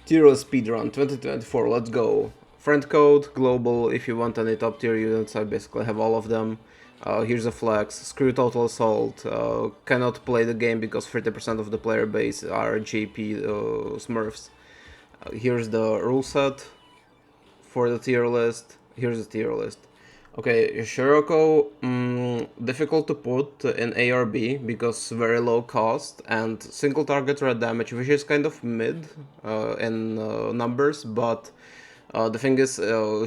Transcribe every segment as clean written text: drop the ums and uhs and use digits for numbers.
Tier speedrun 2024, let's go. Friend code, global, if you want any top tier units, I basically have all of them. Here's a flex, screw total assault, cannot play the game because 30% of the player base are JP smurfs. Here's the rule set for the tier list, here's the tier list. Okay, Shiroko, difficult to put in ARB because very low cost and single target red damage, which is kind of mid in numbers, but the thing is,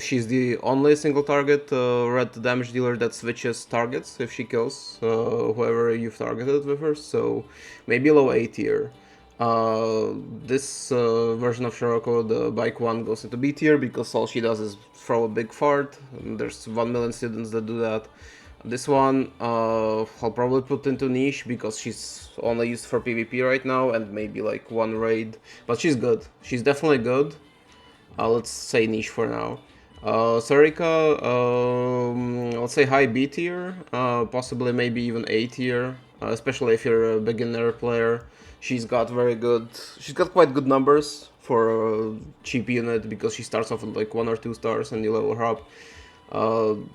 she's the only single target red damage dealer that switches targets if she kills whoever you've targeted with her, so maybe low A tier. This version of Shiroko, the bike one, goes into B tier because all she does is throw a big fart. There's 1 million students that do that. This one I'll probably put into niche because she's only used for PvP right now and maybe like one raid. But she's good. She's definitely good. Let's say niche for now. Sarika, let's say high B tier, possibly maybe even A tier, especially if you're a beginner player. She's got quite good numbers for a cheap unit because she starts off with like 1 or 2 stars and you level her up.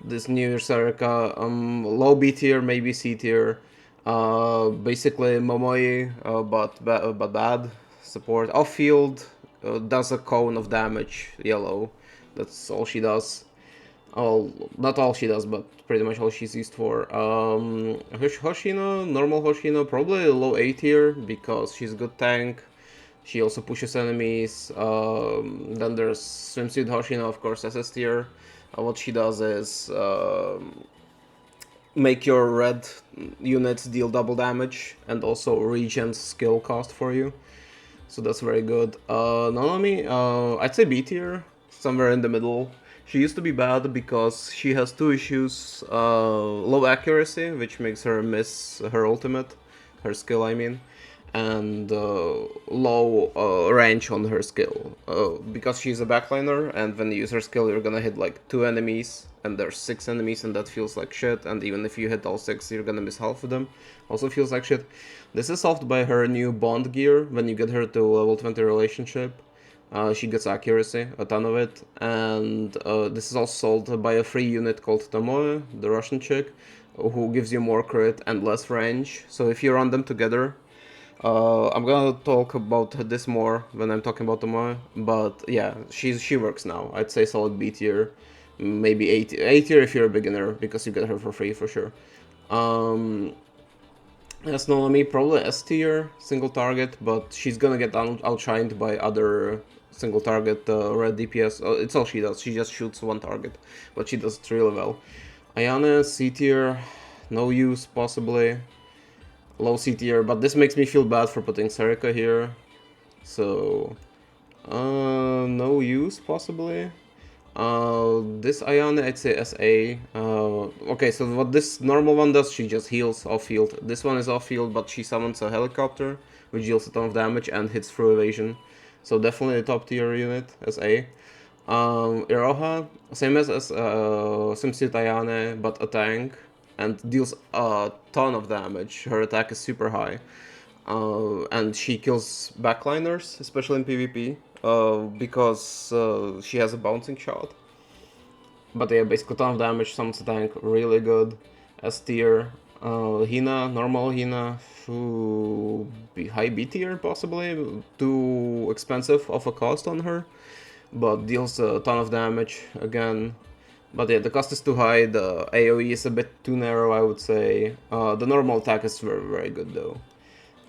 This new Sarika, low B tier, maybe C tier. Basically Mamoi, but bad support. Off field, does a cone of damage, yellow. That's all she does. Not all she does, but pretty much all she's used for. Hosino, normal Hosino, probably low A tier because she's a good tank. She also pushes enemies. Then there's Swimsuit Hoshino, of course, SS tier. What she does is make your red units deal double damage and also regen skill cost for you. So that's very good. Nonomi, I'd say B tier, somewhere in the middle. She used to be bad because she has 2 issues. Low accuracy, which makes her miss her ultimate, her skill I mean, and low range on her skill. Because she's a backliner, and when you use her skill you're gonna hit like 2 enemies, and there's 6 enemies and that feels like shit, and even if you hit all 6 you're gonna miss half of them, also feels like shit. This is solved by her new bond gear. When you get her to level 20 relationship, she gets accuracy, a ton of it, and this is also sold by a free unit called Tomoe, the Russian chick, who gives you more crit and less range. So if you run them together, I'm gonna talk about this more when I'm talking about Tomoe, but yeah, she works now. I'd say solid B tier, maybe A tier if you're a beginner, because you get her for free for sure. As Nonomi, probably S tier, single target, but she's gonna get outshined by other single target red DPS. It's all she does, she just shoots one target, but she does it really well. Ayana, C tier, no use possibly. Low C tier, but this makes me feel bad for putting Sarika here. So, no use possibly. This Ayana, I'd say SA. Okay, so what this normal one does, she just heals off field. This one is off field, but she summons a helicopter, which deals a ton of damage and hits through evasion. So definitely a top tier unit, SA. Iroha, same as Swimsuit Ayane, but a tank, and deals a ton of damage. Her attack is super high. And she kills backliners, especially in PvP, because she has a bouncing shot. But yeah, basically a ton of damage, summons a tank, really good. S tier, Hina, normal Hina, high B tier possibly, too expensive of a cost on her, but deals a ton of damage again. But yeah, the cost is too high, the AoE is a bit too narrow, I would say. The normal attack is very, very good though.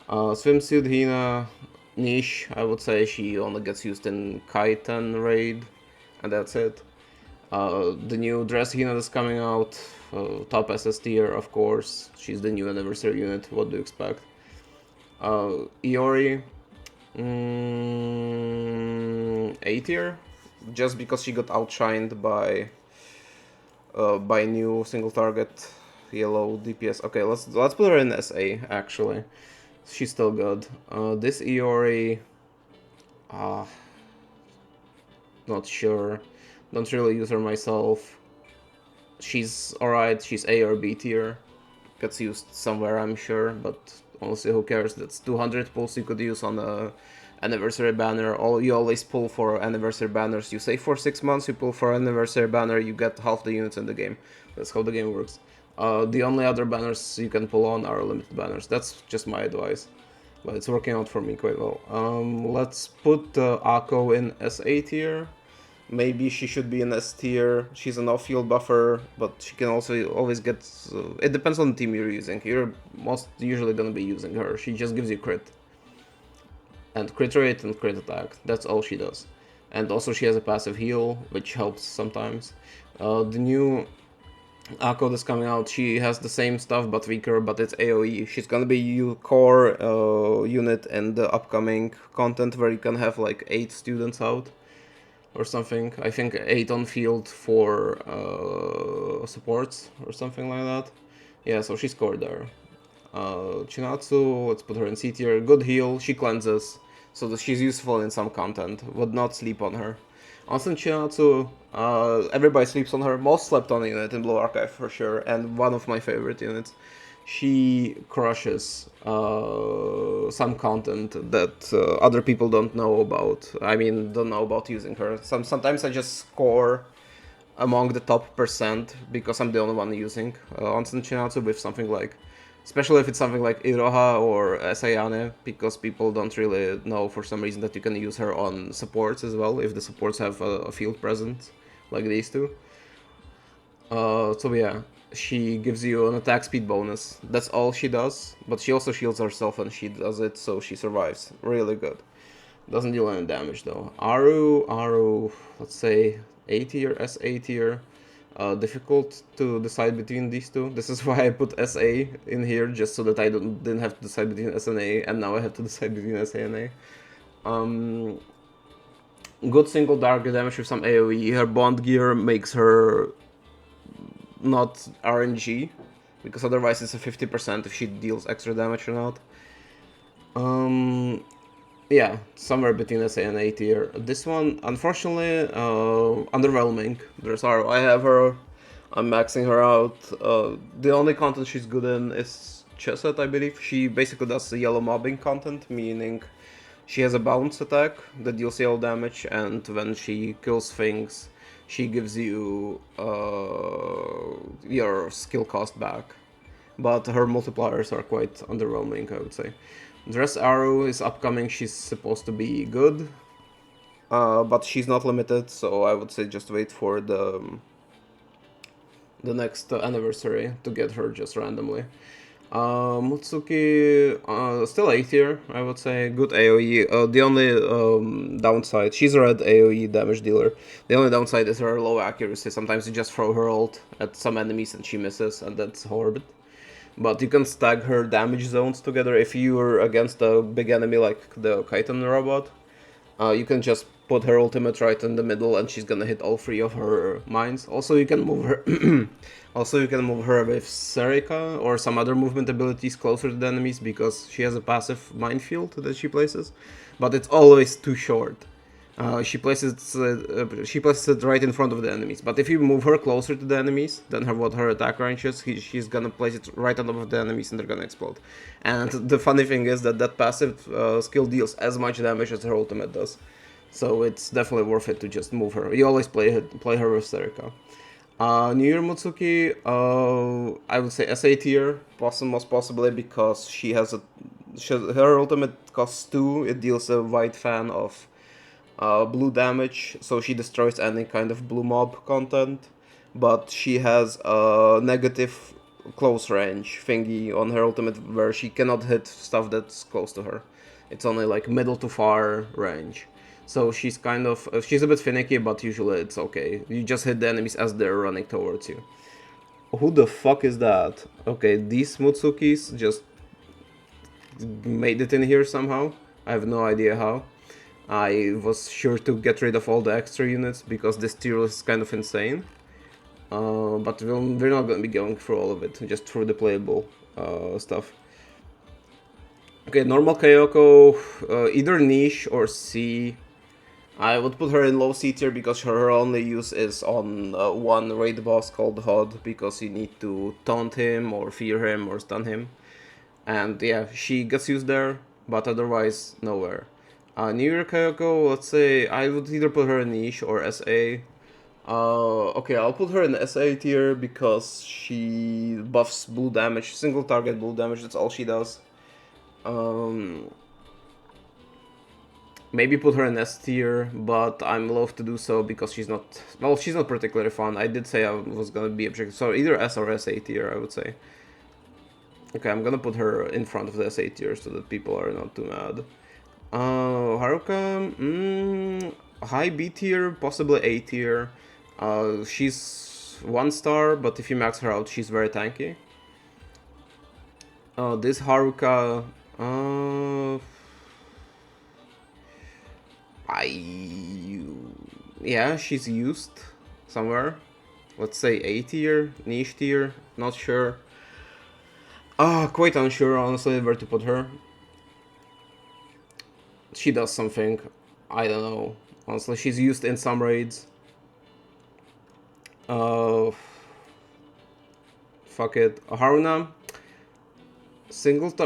Swimsuit Hina, niche, I would say she only gets used in Kaiten raid, and that's it. The new dress Hina that's coming out, top SS tier, of course. She's the new anniversary unit, what do you expect? Iori, A tier, just because she got outshined by new single target yellow DPS. Okay, let's put her in SA actually. She's still good. This Iori, not sure. Don't really use her myself. She's alright. She's A or B tier. Gets used somewhere, I'm sure, but honestly, who cares? That's 200 pulse you could use on a anniversary banner. You always pull for anniversary banners. You save for 6 months, you pull for anniversary banner, you get half the units in the game. That's how the game works. The only other banners you can pull on are limited banners. That's just my advice, but it's working out for me quite well. Let's put Ako in S8 tier. Maybe she should be in S tier. She's an off-field buffer, but she can also always get... it depends on the team you're using. You're most usually gonna be using her. She just gives you crit. And crit rate and crit attack. That's all she does. And also she has a passive heal, which helps sometimes. The new Ako that's coming out, she has the same stuff but weaker, but it's AoE. She's gonna be your core unit in the upcoming content where you can have like 8 students out or something. I think 8 on field for supports or something like that. Yeah, so she scored there. Chinatsu, let's put her in C tier. Good heal, she cleanses, so that she's useful in some content. Would not sleep on her. Also, Chinatsu, everybody sleeps on her. Most slept on unit in Blue Archive for sure, and one of my favorite units. She crushes some content that other people don't know about. I mean, don't know about using her. Sometimes I just score among the top percent because I'm the only one using Onsen Chinatsu with something like, especially if it's something like Iroha or Ayana, because people don't really know for some reason that you can use her on supports as well, if the supports have a field presence, like these two. So yeah, she gives you an attack speed bonus. That's all she does, but she also shields herself when she does it, so she survives. Really good. Doesn't deal any damage though. Aru, let's say A tier, S-A tier. Difficult to decide between these two. This is why I put SA in here, just so that I didn't have to decide between S and A, and now I have to decide between SA and A. Good single target damage with some AoE. Her bond gear makes her not RNG, because otherwise it's a 50% if she deals extra damage or not. Yeah, somewhere between SA and A tier. This one, unfortunately, underwhelming. There's Aru. I have her. I'm maxing her out. The only content she's good in is Chesed, I believe. She basically does the yellow mobbing content, meaning she has a bounce attack that deals yellow damage, and when she kills things, she gives you your skill cost back. But her multipliers are quite underwhelming, I would say. Dress Arrow is upcoming, she's supposed to be good, but she's not limited, so I would say just wait for the next anniversary to get her just randomly. Mutsuki, still A tier, I would say. Good AoE. The only downside, she's a red AoE damage dealer. The only downside is her low accuracy. Sometimes you just throw her ult at some enemies and she misses, and that's horrible. But you can stack her damage zones together. If you're against a big enemy like the Kaiten robot, you can just put her ultimate right in the middle and she's gonna hit all 3 of her mines. Also, you can move her with Serika or some other movement abilities closer to the enemies, because she has a passive minefield that she places, but it's always too short. She places it right in front of the enemies. But if you move her closer to the enemies than what her attack range is, she's gonna place it right on top of the enemies and they're gonna explode. And the funny thing is that passive skill deals as much damage as her ultimate does. So it's definitely worth it to just move her. You always play her with Serika. New Year Mutsuki, I would say SA tier, most possibly because her ultimate costs 2. It deals a wide fan of blue damage, so she destroys any kind of blue mob content, but she has a negative close range thingy on her ultimate where she cannot hit stuff that's close to her. It's only like middle to far range. So she's she's a bit finicky, but usually it's okay. You just hit the enemies as they're running towards you. Who the fuck is that? Okay, these Mutsukis just made it in here somehow. I have no idea how. I was sure to get rid of all the extra units because this tier is kind of insane. But we're not going to be going through all of it, just through the playable stuff. Okay, normal Kyoko, either niche or C. I would put her in low C tier because her only use is on one raid boss called Hod, because you need to taunt him or fear him or stun him. And yeah, she gets used there, but otherwise nowhere. New Year Kyoko, let's say I would either put her in niche or SA. Okay, I'll put her in SA tier because she buffs blue damage, single target blue damage, that's all she does. Maybe put her in S tier, but I'm loath to do so because she's not, well, she's not particularly fun. I did say I was gonna be objective, so either S or SA tier, I would say. Okay, I'm gonna put her in front of the SA tier so that people are not too mad. Haruka, high B tier, possibly A tier. She's 1 star, but if you max her out, she's very tanky. This Haruka, yeah, she's used somewhere. Let's say A tier, niche tier, not sure. Quite unsure, honestly, where to put her. She does something, I don't know. Honestly, she's used in some raids. Fuck it. Haruna,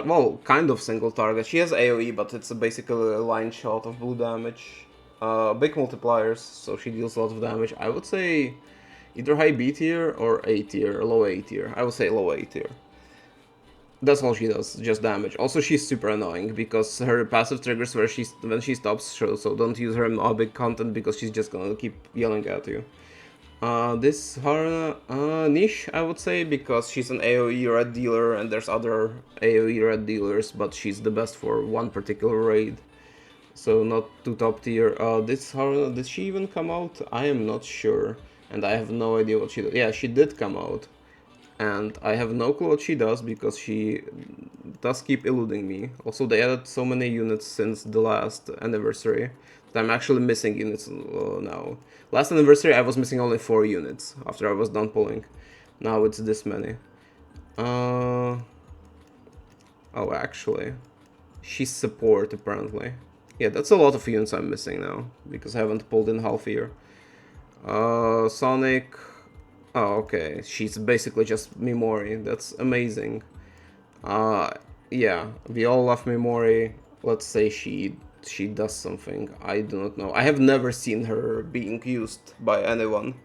well, kind of single target. She has AoE, but it's basically a line shot of blue damage. Big multipliers, so she deals a lot of damage. I would say either high B tier or A tier, low A tier. I would say low A tier. That's all she does, just damage. Also, she's super annoying because her passive triggers when she stops, so don't use her in big content because she's just gonna keep yelling at you. This Haruna, niche, I would say, because she's an AoE red dealer and there's other AoE red dealers, but she's the best for one particular raid. So not too top tier. This Haruna, did she even come out? I am not sure, and I have no idea what she does. Yeah, she did come out. And I have no clue what she does because she does keep eluding me. Also, they added so many units since the last anniversary that I'm actually missing units now. Last anniversary I was missing only 4 units after I was done pulling. Now it's this many. Oh, actually, she's support apparently. Yeah, that's a lot of units I'm missing now because I haven't pulled in half year. Sonic. Oh, okay. She's basically just Mamoi. That's amazing. Yeah, we all love Mamoi. Let's say she does something. I do not know. I have never seen her being used by anyone.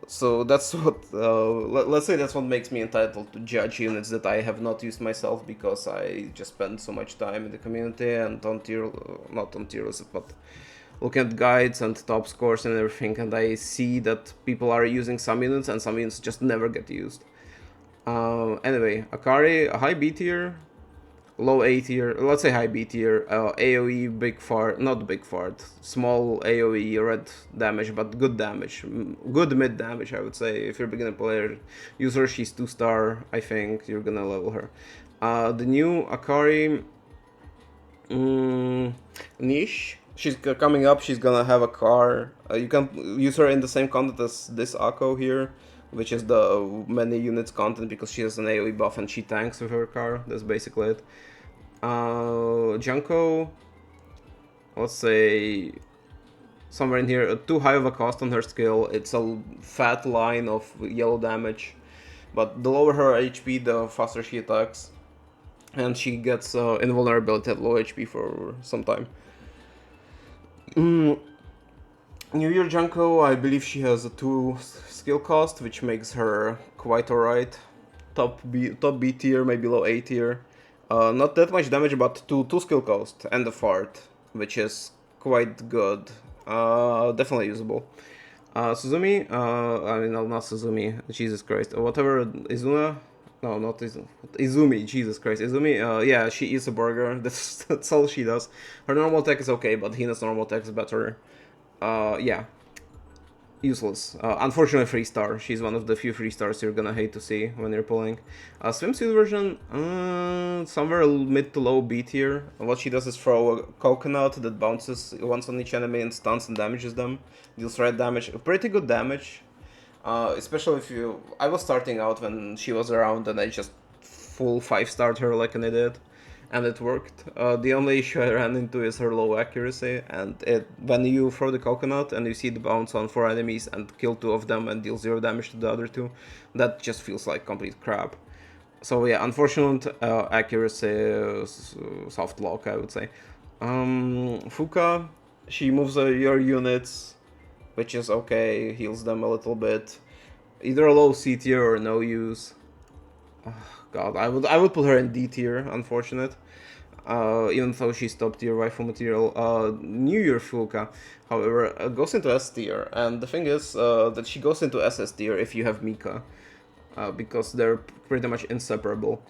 So that's what, let's say that's what makes me entitled to judge units that I have not used myself because I just spend so much time in the community and on tier, not on tier list, but looking at guides and top scores and everything, and I see that people are using some units and some units just never get used. Anyway, Akari, a high B tier, low A tier, let's say high B tier, AoE big fart, not big fart, small AoE red damage, but good damage, good mid damage I would say. If you're a beginner player user, she's 2 star, I think you're gonna level her. The new Akari, niche, she's coming up, she's gonna have a car. You can use her in the same content as this Akko here, which is the many units content because she has an AoE buff and she tanks with her car. That's basically it. Junko, let's say somewhere in here, too high of a cost on her skill. It's a fat line of yellow damage, but the lower her HP, the faster she attacks. And she gets invulnerability at low HP for some time. New Year Junko, I believe she has a 2 skill cost, which makes her quite alright. Top B tier, maybe low A tier. Not that much damage, but 2 skill cost and a fart, which is quite good. Definitely usable. Suzumi, I mean, no, not Suzumi, Jesus Christ. Whatever, Izuna? No, not Izumi. Izumi, Jesus Christ. Izumi, yeah, she eats a burger. That's all she does. Her normal attack is okay, but Hina's normal attack is better. Yeah. Useless. Unfortunately, 3 star. She's one of the few 3 stars you're gonna hate to see when you're pulling. Swimsuit version, somewhere mid to low B tier. What she does is throw a coconut that bounces once on each enemy and stuns and damages them. Deals red damage. Pretty good damage. Especially if you... I was starting out when she was around and I just full 5-starred her like an idiot. And it worked. The only issue I ran into is her low accuracy, and when you throw the coconut and you see the bounce on 4 enemies and kill 2 of them and deal 0 damage to the other 2, that just feels like complete crap. So yeah, unfortunate accuracy, soft lock I would say. Fuka, she moves your units, which is okay, heals them a little bit. Either low C tier or no use. Oh, God, I would put her in D tier, unfortunate. Even though she's top tier waifu material. New Year Fuka, however, goes into S tier, and the thing is that she goes into SS tier if you have Mika, because they're pretty much inseparable.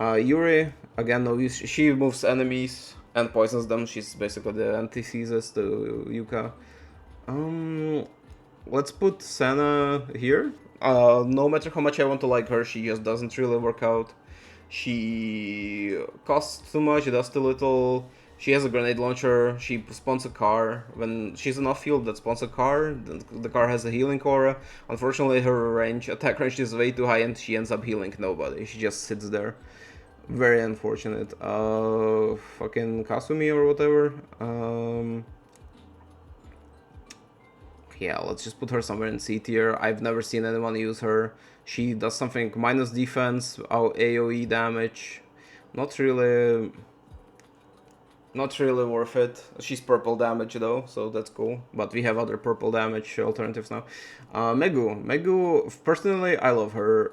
Yuri, again, no use. She moves enemies and poisons them. She's basically the antithesis to Yuka. Let's put Senna here. No matter how much I want to like her, she just doesn't really work out. She costs too much, does too little. She has a grenade launcher. She spawns a car. When she's in off-field that spawns a car, the car has a healing aura. Unfortunately, her attack range is way too high and she ends up healing nobody. She just sits there. Very unfortunate. Fucking Kasumi or whatever. Yeah, let's just put her somewhere in C tier. I've never seen anyone use her. She does something minus defense, AoE damage. Not really worth it. She's purple damage though, so that's cool. But we have other purple damage alternatives now. Megu, personally, I love her.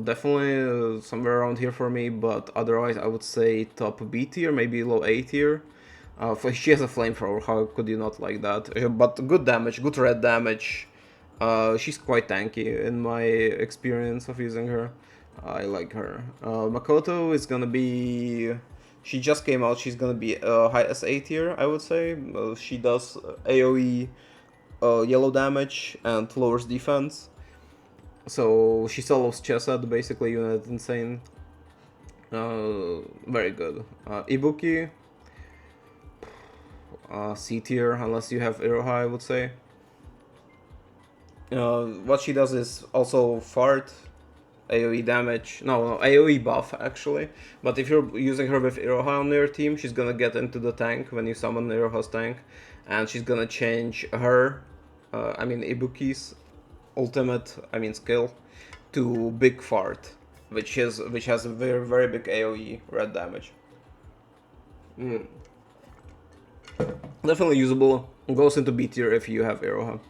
Definitely somewhere around here for me, but otherwise I would say top B tier, maybe low A tier. She has a flamethrower, how could you not like that? But good damage, good red damage. She's quite tanky in my experience of using her. I like her. Makoto is gonna be... She just came out, she's gonna be high SA tier, I would say. She does AoE yellow damage and lowers defense. So she solos Chesed, basically unit insane. Very good. Ibuki, C tier, unless you have Iroha, I would say. What she does is also fart, AoE damage, no, AoE buff actually, but if you're using her with Iroha on your team, she's gonna get into the tank when you summon Iroha's tank, and she's gonna change her, Ibuki's ultimate, skill, to Big Fart, which has a very, very big AoE red damage. Definitely usable, goes into B tier if you have Iroha.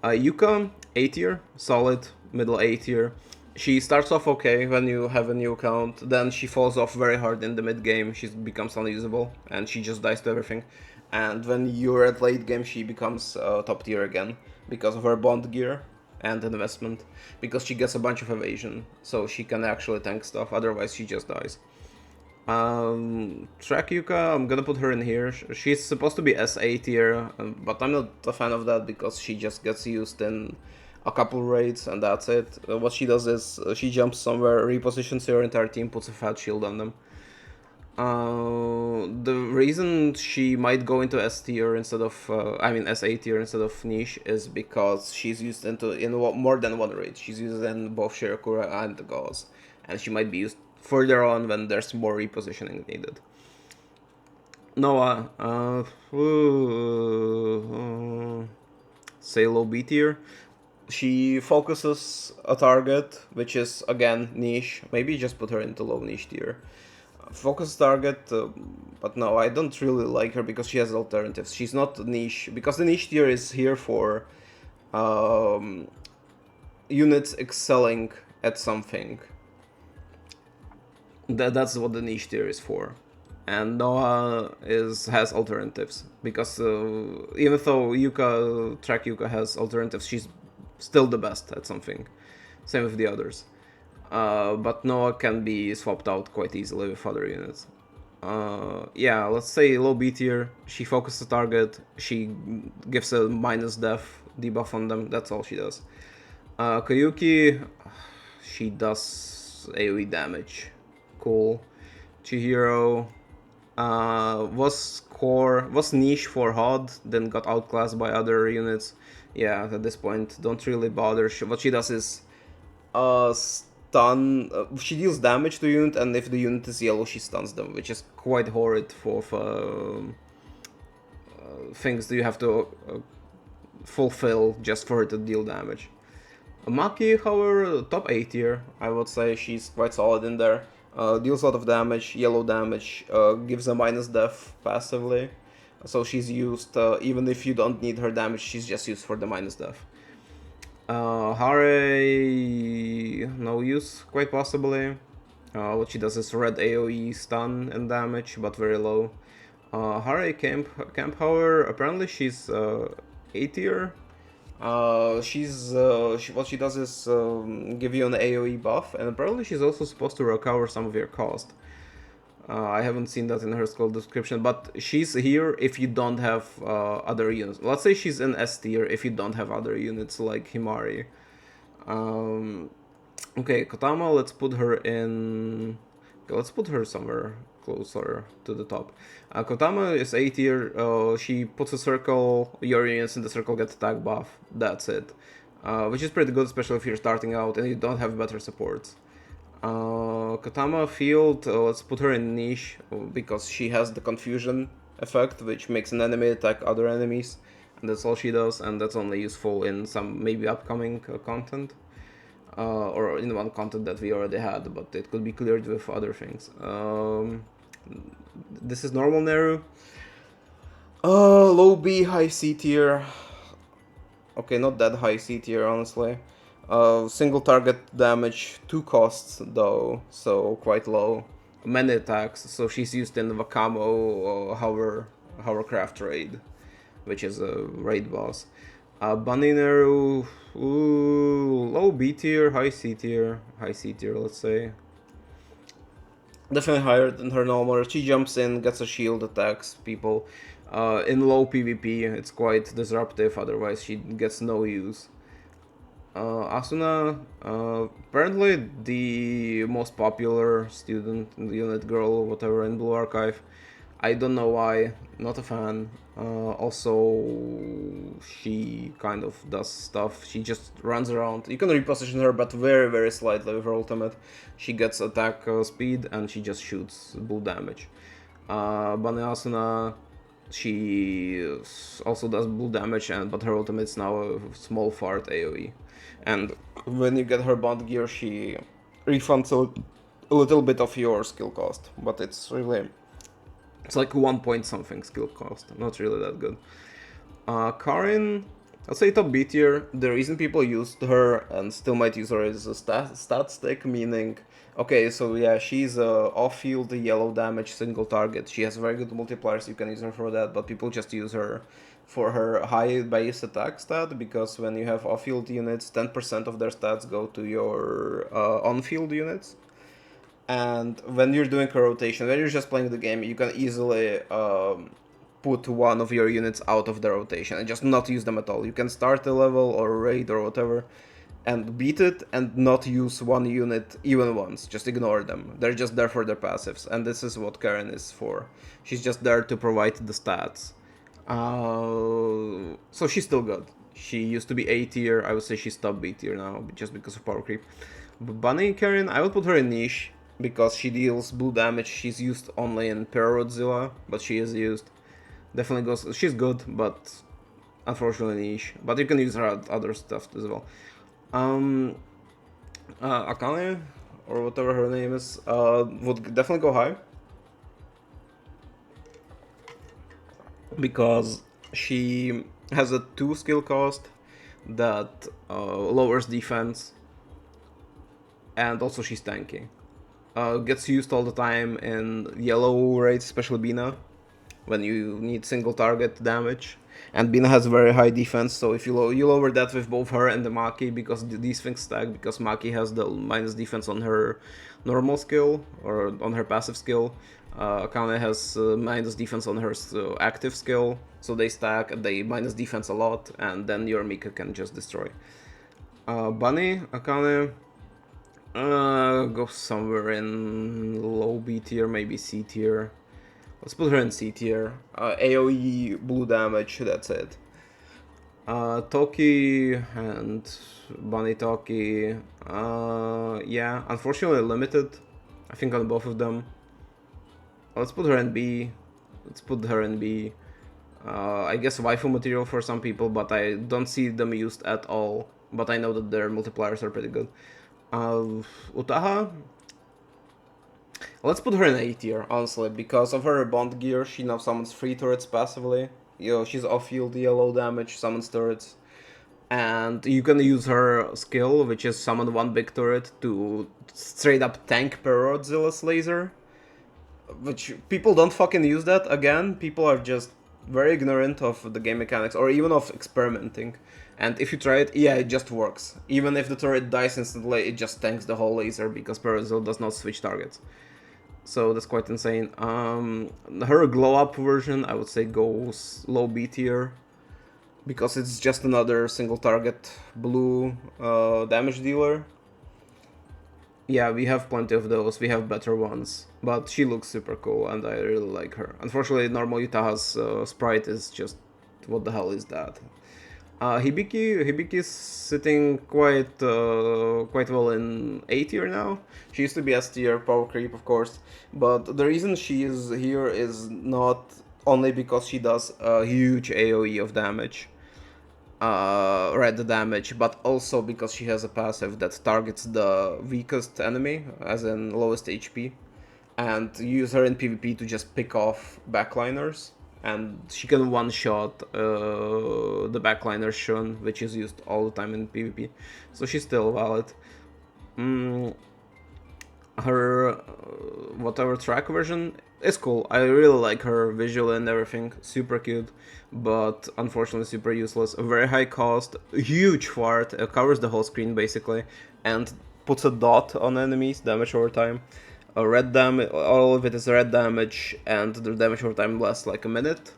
Yuka, A tier, solid, middle A tier. She starts off okay when you have a new account, then she falls off very hard in the mid game, she becomes unusable, and she just dies to everything. And when you're at late game, she becomes top tier again, because of her bond gear and investment, because she gets a bunch of evasion, so she can actually tank stuff, otherwise she just dies. Track Yuka, I'm gonna put her in here. She's supposed to be SA tier, but I'm not a fan of that because she just gets used in a couple raids and that's it. What she does is she jumps somewhere, repositions her entire team, puts a fat shield on them. The reason she might go into S tier instead of, SA tier instead of niche is because she's used in more than one raid. She's used in both Shirakura and the Gauss, and she might be used further on when there's more repositioning needed. Noah, say low B tier. She focuses a target, which is again niche. Maybe just put her into low niche tier. Focus target, but no, I don't really like her because she has alternatives. She's not niche, because the niche tier is here for units excelling at something. That's what the niche tier is for. And Noah has alternatives, because even though Track Yuka has alternatives, she's still the best at something. Same with the others. But Noah can be swapped out quite easily with other units. Yeah, let's say low B tier. She focuses the target. She gives a minus def debuff on them. That's all she does. Koyuki, she does AoE damage. Cool. Chihiro was niche for HOD, then got outclassed by other units. Yeah, at this point, don't really bother. What she does is stun. She deals damage to the unit, and if the unit is yellow, she stuns them, which is quite horrid for things that you have to fulfill just for her to deal damage. Maki, however, top A tier, I would say. She's quite solid in there. Deals a lot of damage, yellow damage, gives a minus def passively. So she's used, even if you don't need her damage, she's just used for the minus def. Hare, no use, quite possibly. What she does is red AoE stun and damage, but very low. Hare Camp, however, apparently she's A tier. What she does is give you an AoE buff, and apparently she's also supposed to recover some of your cost. I haven't seen that in her skill description, but she's here if you don't have other units. Let's say she's in S tier if you don't have other units like Himari. Okay, Kotama, let's put her in... Okay, let's put her somewhere closer to the top. Kotama is A tier, she puts a circle, your units in the circle get attack buff, that's it. Which is pretty good, especially if you're starting out and you don't have better supports. Kotama field, let's put her in niche, because she has the confusion effect, which makes an enemy attack other enemies, and that's all she does, and that's only useful in some maybe upcoming content. Or in one content that we already had, but it could be cleared with other things. This is normal Neru. Low B, high C tier. Okay, not that high C tier, honestly. Single target damage, 2 costs though, so quite low. Many attacks, so she's used in Wakamo Hovercraft raid, which is a raid boss. Bunny Neru, low B tier, high C tier, let's say. Definitely higher than her normal. She jumps in, gets a shield, attacks people. In low PvP, it's quite disruptive, otherwise she gets no use. Asuna, apparently the most popular student in the unit, girl, whatever, in Blue Archive. I don't know why, not a fan. Also, she kind of does stuff. She just runs around. You can reposition her, but very, very slightly with her ultimate. She gets attack speed and she just shoots bull damage. Bunny Asuna, she also does bull damage, but her ultimate's now a small fart AoE. And when you get her bond gear, she refunds a little bit of your skill cost, but it's really... It's like 1 point something skill cost, not really that good. Karin, I'll say top B tier. The reason people used her and still might use her is a stat stick, meaning, okay, so yeah, she's off-field yellow damage single target. She has very good multipliers, you can use her for that, but people just use her for her high base attack stat, because when you have off-field units, 10% of their stats go to your on-field units. And when you're doing a rotation, when you're just playing the game, you can easily put one of your units out of the rotation and just not use them at all. You can start a level or raid or whatever and beat it and not use one unit even once. Just ignore them. They're just there for their passives, and this is what Karin is for. She's just there to provide the stats. So she's still good. She used to be A tier. I would say she's top B tier now, just because of power creep. But Bunny Karin, I would put her in niche, because she deals blue damage. She's used only in Pararodzilla, but she is used. Definitely goes... She's good, but unfortunately niche. But you can use her at other stuff as well. Akane, or whatever her name is, would definitely go high. Because she has a 2 skill cost that lowers defense. And also she's tanky. Gets used all the time in yellow raids, especially Bina, when you need single target damage. And Bina has very high defense, so if you lower that with both her and the Maki, because these things stack, because Maki has the minus defense on her normal skill, or on her passive skill. Akane has minus defense on her active skill, so they stack, and they minus defense a lot, and then your Mika can just destroy. Bunny, Akane... go somewhere in low B tier, maybe C tier. Let's put her in C tier. AoE, blue damage, that's it. Toki and Bunny Toki, yeah, unfortunately limited, I think, on both of them. Let's put her in B. I guess waifu material for some people, but I don't see them used at all. But I know that their multipliers are pretty good. Utaha, Let's put her in A tier, honestly, because of her bond gear. She now summons 3 turrets passively. You know, she's off-field yellow damage, summons turrets. And you can use her skill, which is summon 1 big turret, to straight up tank Perodzilla's laser. Which people don't fucking use that. Again, people are just very ignorant of the game mechanics, or even of experimenting. And if you try it, yeah, it just works. Even if the turret dies instantly, it just tanks the whole laser, because Perodzilla does not switch targets. So that's quite insane. Her glow up version, I would say, goes low B tier, because it's just another single target blue damage dealer. Yeah, we have plenty of those, we have better ones, but she looks super cool and I really like her. Unfortunately, normal Yutaha's sprite is just, what the hell is that? Hibiki is sitting quite well in A tier now. She used to be S tier, power creep of course, but the reason she is here is not only because she does a huge AoE of damage, red damage, but also because she has a passive that targets the weakest enemy, as in lowest HP, and use her in PvP to just pick off backliners. And she can one-shot the backliner Shun, which is used all the time in PvP. So she's still valid. Her whatever track version is cool. I really like her visual and everything. Super cute, but unfortunately super useless. A very high cost, huge fart, covers the whole screen basically, and puts a dot on enemies, damage over time. A red damage, all of it is red damage, and the damage over time lasts like a minute,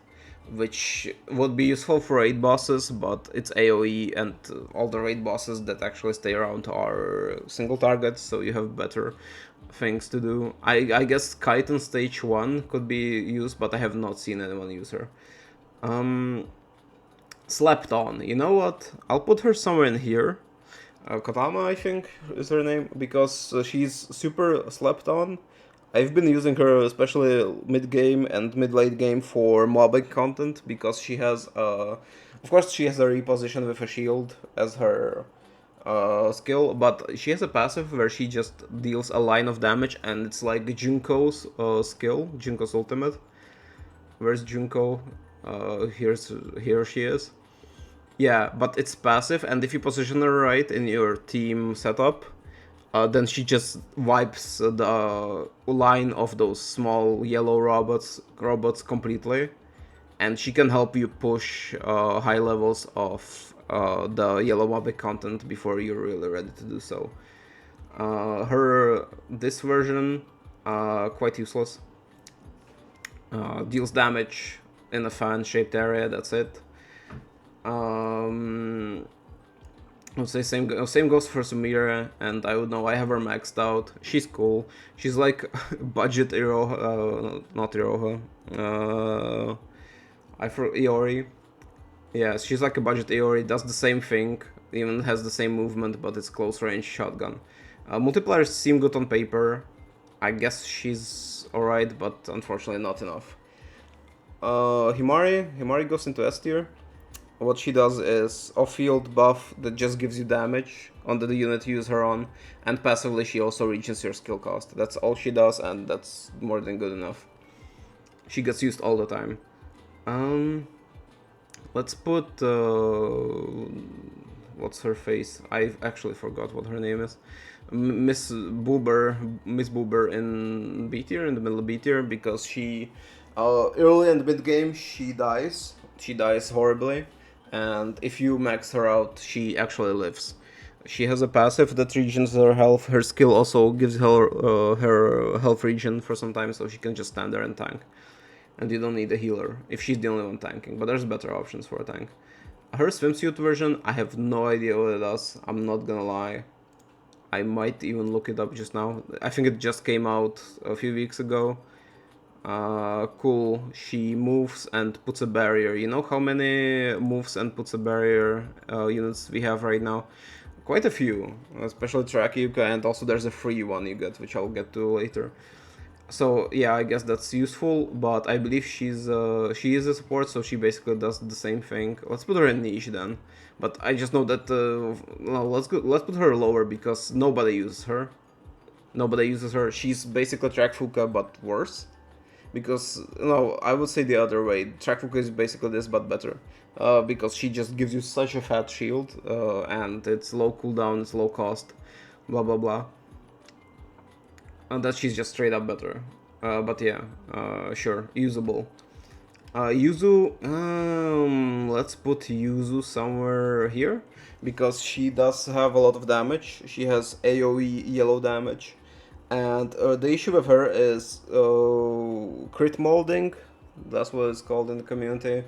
which would be useful for raid bosses, but it's AoE, and all the raid bosses that actually stay around are single targets, so you have better things to do. I guess Kite on stage 1 could be used, but I have not seen anyone use her. Slept on, you know what? I'll put her somewhere in here. Kotama, I think, is her name, because she's super slept on. I've been using her especially mid-game and mid-late game for mobbing content, because she has, of course she has a reposition with a shield as her skill, but she has a passive where she just deals a line of damage, and it's like Junko's skill, Junko's ultimate. Where's Junko? Here she is. Yeah, but it's passive, and if you position her right in your team setup, then she just wipes the line of those small yellow robots completely, and she can help you push high levels of the yellow mobic content before you're really ready to do so. This version, quite useless. Deals damage in a fan-shaped area, that's it. I would say same goes for Sumira, and I would know I have her maxed out. She's cool. She's like budget Iroha, not Iroha. Iori. Yeah, she's like a budget Iori. Does the same thing, even has the same movement, but it's close range shotgun. Multipliers seem good on paper. I guess she's alright, but unfortunately not enough. Himari goes into S tier. What she does is off-field buff that just gives you damage on the unit you use her on, and passively she also reaches your skill cost. That's all she does, and that's more than good enough. She gets used all the time. Let's put what's her face? I actually forgot what her name is. Miss Boober in B tier, in the middle of B tier, because she early in the mid game she dies. She dies horribly. And if you max her out, she actually lives. She has a passive that regens her health. Her skill also gives her her health regen for some time, so she can just stand there and tank. And you don't need a healer if she's the only one tanking, but there's better options for a tank. Her swimsuit version, I have no idea what it does. I'm not gonna lie. I might even look it up just now. I think it just came out a few weeks ago. Cool. She moves and puts a barrier. You know how many moves and puts a barrier units we have right now? Quite a few, especially Trakyuka, and also there's a free one you get, which I'll get to later. So yeah, I guess that's useful, but I believe she is a support, so she basically does the same thing. Let's put her in niche then. But I just know that no, let's put her lower because nobody uses her. Nobody uses her. She's basically track Fuka but worse. Because, no, I would say the other way. Track Fuka is basically this but better. Because she just gives you such a fat shield, and it's low cooldown, it's low cost, blah blah blah. And that she's just straight up better. But yeah, sure, usable. Yuzu, let's put Yuzu somewhere here, because she does have a lot of damage. She has AoE yellow damage, and the issue with her is crit molding. That's what it's called in the community,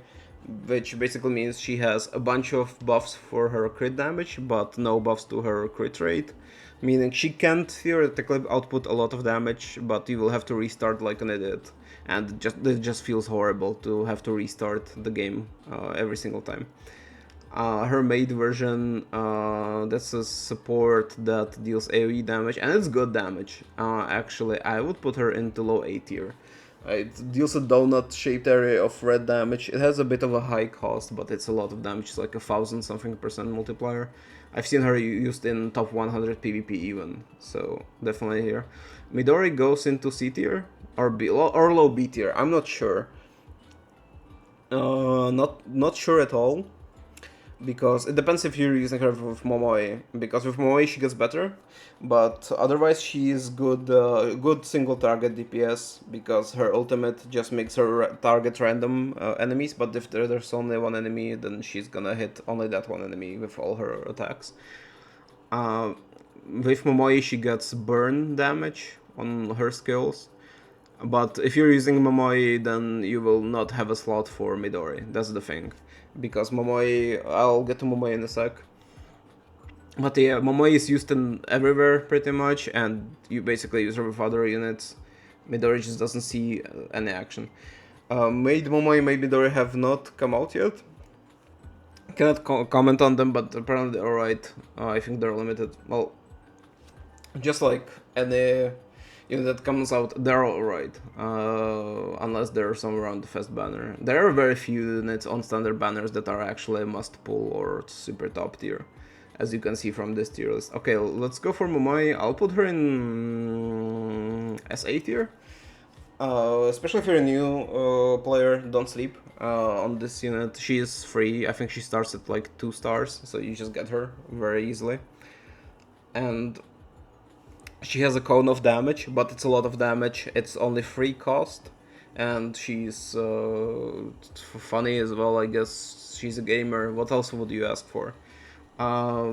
which basically means she has a bunch of buffs for her crit damage, but no buffs to her crit rate. Meaning she can theoretically output a lot of damage, but you will have to restart like an idiot. And it just feels horrible to have to restart the game every single time. Her maid version, that's a support that deals AoE damage, and it's good damage. Actually, I would put her into low A tier. It deals a donut-shaped area of red damage. It has a bit of a high cost, but it's a lot of damage. It's like 1,000-something% multiplier. I've seen her used in top 100 PvP even, so definitely here. Midori goes into C tier or low B tier. I'm not sure. Not sure at all. Because it depends if you're using her with Mamoi. Because with Mamoi she gets better, but otherwise she is good, good single target DPS. Because her ultimate just makes her target random enemies. But if there's only one enemy, then she's gonna hit only that one enemy with all her attacks. With Mamoi she gets burn damage on her skills. But if you're using Mamoi, then you will not have a slot for Midori. That's the thing. Because Mamoi, I'll get to Mamoi in a sec. But yeah, Mamoi is used in everywhere pretty much, and you basically use her with other units. Midori just doesn't see any action. Maid Mamoi, Maid Midori have not come out yet. Cannot comment on them, but apparently they're alright. I think they're limited. Well, just like any unit that comes out, they're alright. Unless they're somewhere on the fest banner. There are very few units on standard banners that are actually a must pull or super top tier, as you can see from this tier list. Okay, let's go for Mamoi. I'll put her in SA tier. Especially if you're a new player, don't sleep on this unit. She is free. I think she starts at like 2 stars, so you just get her very easily. And she has a cone of damage, but it's a lot of damage. It's only 3 cost, and she's funny as well, I guess. She's a gamer. What else would you ask for?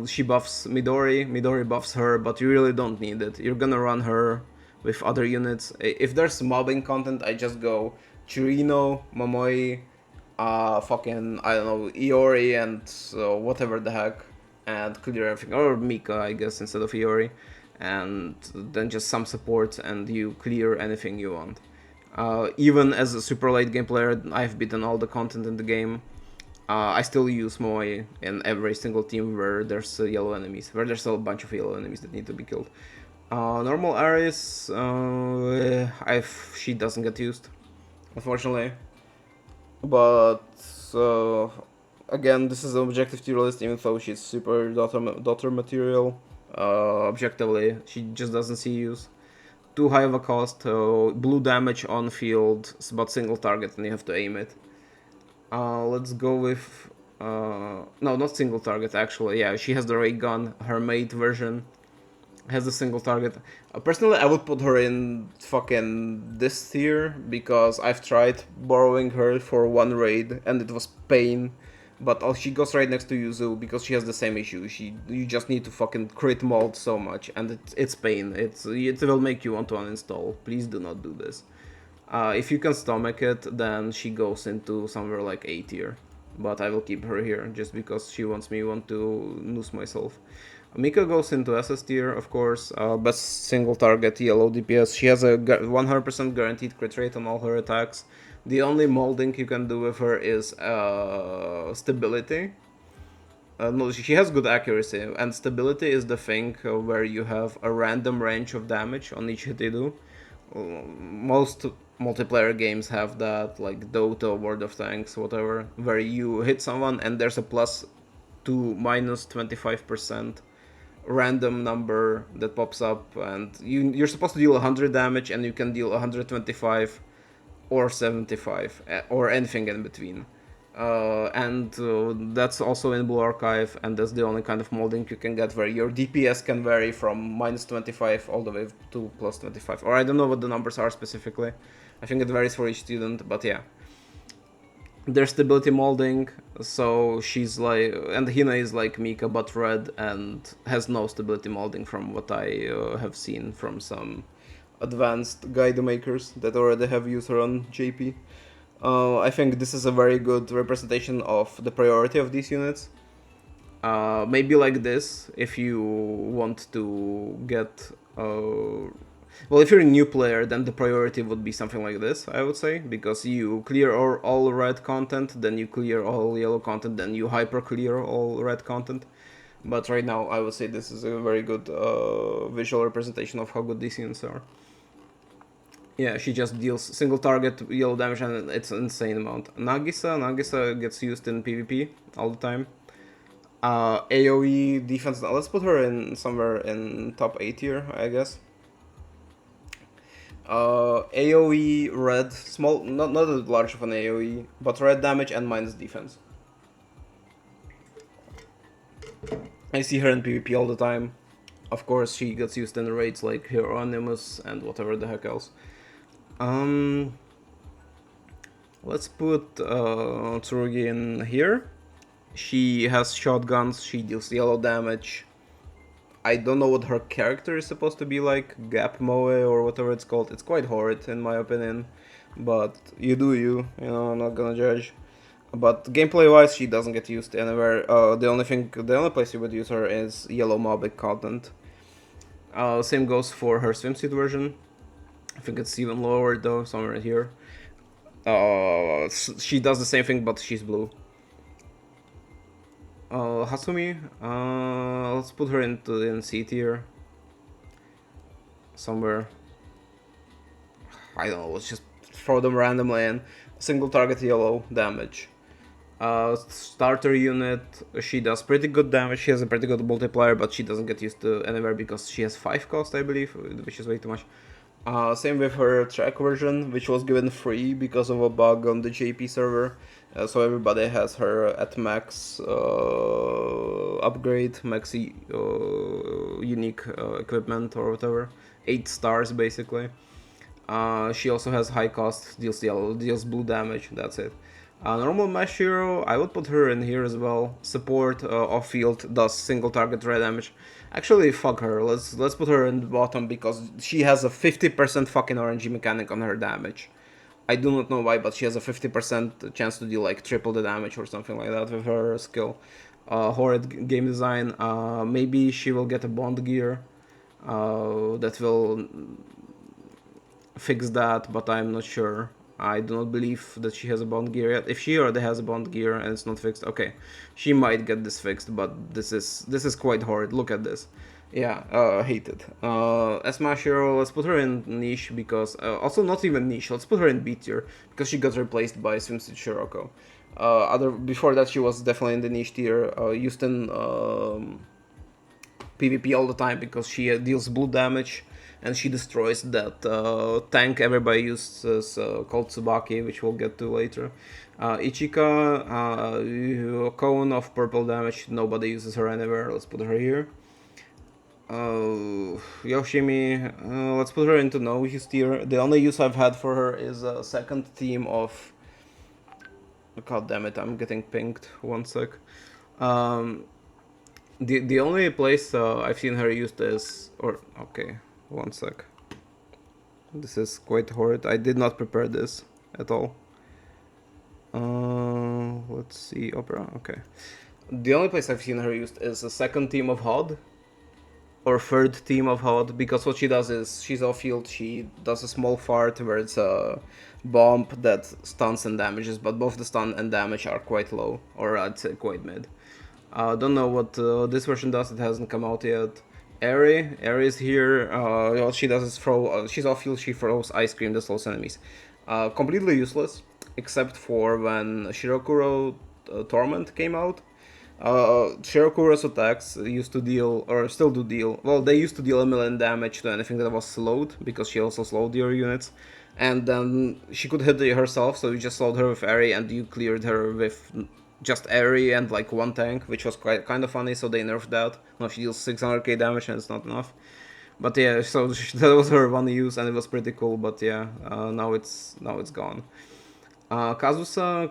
She buffs Midori. Midori buffs her, but you really don't need it. You're gonna run her with other units. If there's mobbing content, I just go Chirino, Mamoi, fucking, I don't know, Iori, and whatever the heck, and clear everything. Or Mika, I guess, instead of Iori. And then just some support, and you clear anything you want. Even as a super late game player, I've beaten all the content in the game. I still use Mamoi in every single team where there's yellow enemies, where there's a bunch of yellow enemies that need to be killed. Normal Ares, she doesn't get used, unfortunately. But again, this is an objective tier list, even though she's super daughter material. Objectively, she just doesn't see use. Too high of a cost, blue damage on field, but single target and you have to aim it. Let's go with... no, not single target actually, yeah, she has the ray gun, her mate version has a single target. Personally, I would put her in fucking this tier, because I've tried borrowing her for one raid and it was pain. But she goes right next to Yuzu because she has the same issue. You just need to fucking crit mold so much, and it's pain. It will make you want to uninstall. Please do not do this. If you can stomach it, then she goes into somewhere like A tier. But I will keep her here just because she wants me to noose myself. Mika goes into SS tier, of course. Best single target yellow DPS. She has a 100% guaranteed crit rate on all her attacks. The only molding you can do with her is stability. No, she has good accuracy, and stability is the thing where you have a random range of damage on each hit you do. Most multiplayer games have that, like Dota, World of Tanks, whatever, where you hit someone and there's a plus to minus 25% random number that pops up, and you're supposed to deal 100 damage, and you can deal 125 or 75 or anything in between. And that's also in Blue Archive, and that's the only kind of molding you can get where your DPS can vary from -25 all the way to +25. Or I don't know what the numbers are specifically. I think it varies for each student, but yeah. There's stability molding, so she's like, and Hina is like Mika but red and has no stability molding from what I have seen from some advanced guide makers that already have used her on JP. I think this is a very good representation of the priority of these units. Maybe like this, if you want to get... well, if you're a new player, then the priority would be something like this, I would say, because you clear all red content, then you clear all yellow content, then you hyper clear all red content. But right now, I would say this is a very good visual representation of how good these units are. Yeah, she just deals single target yellow damage, and it's an insane amount. Nagisa gets used in PvP all the time. AoE defense, let's put her in somewhere in top 8 tier, I guess. AoE red, small, not as large of an AoE, but red damage and minus defense. I see her in PvP all the time. Of course, she gets used in raids like Hieronymus and whatever the heck else. Let's put Tsurugi in here. She has shotguns, she deals yellow damage. I don't know what her character is supposed to be like, Gap Moe or whatever it's called. It's quite horrid in my opinion, but you do you know, I'm not gonna judge. But gameplay wise, she doesn't get used anywhere. The only place you would use her is yellow mobic content. Same goes for her swimsuit version. I think it's even lower though, somewhere here. She does the same thing, but she's blue. Hasumi, let's put her in C tier. Somewhere. I don't know, let's just throw them randomly in. Single target yellow damage. Starter unit, she does pretty good damage, she has a pretty good multiplier, but she doesn't get used to anywhere because she has 5 cost, I believe, which is way too much. Same with her track version, which was given free because of a bug on the JP server. So everybody has her at max upgrade, max unique equipment or whatever. 8 stars basically. She also has high cost, deals yellow, deals blue damage, that's it. Normal Mesh Hero, I would put her in here as well. Support off field does single target red damage. Actually, fuck her. Let's put her in the bottom because she has a 50% fucking RNG mechanic on her damage. I do not know why, but she has a 50% chance to deal like triple the damage or something like that with her skill. Horrid game design. Maybe she will get a bond gear that will fix that, but I'm not sure. I do not believe that she has a bond gear yet. If she already has a bond gear and it's not fixed, okay, she might get this fixed, but this is quite horrid. Look at this. Yeah, hate it. Smash Hero, let's put her in niche because, also not even niche, let's put her in B tier because she got replaced by Swimsuit Shiroko. Before that she was definitely in the niche tier, used in PvP all the time because she deals blue damage and she destroys that tank everybody uses called Tsubaki, which we'll get to later. Ichika, cone of purple damage, nobody uses her anywhere, let's put her here. Yoshimi, let's put her into no use tier. The only use I've had for her is a second team of... God damn it, I'm getting pinged, one sec. The only place I've seen her used is... okay, one sec. This is quite horrid. I did not prepare this at all. Let's see, Opera, okay. The only place I've seen her used is a second team of HOD. Or third team of HOD, because what she does is, she's off field, she does a small fart where it's a bomb that stuns and damages, but both the stun and damage are quite low, or I'd say quite mid. Don't know what this version does, it hasn't come out yet. Eri is here, what she does is throw, she's off field, she throws ice cream that slows enemies. Completely useless, except for when Shirokuro Torment came out. Shirokura's attacks used to deal, or still do deal, well, they used to deal a million damage to anything that was slowed, because she also slowed your units. And then she could hit herself, so you just slowed her with Airy, and you cleared her with just Airy and like one tank, which was quite kind of funny, so they nerfed that. Now she deals 600k damage, and it's not enough. But yeah, so that was her one use, and it was pretty cool. But yeah, now it's gone. Kazusa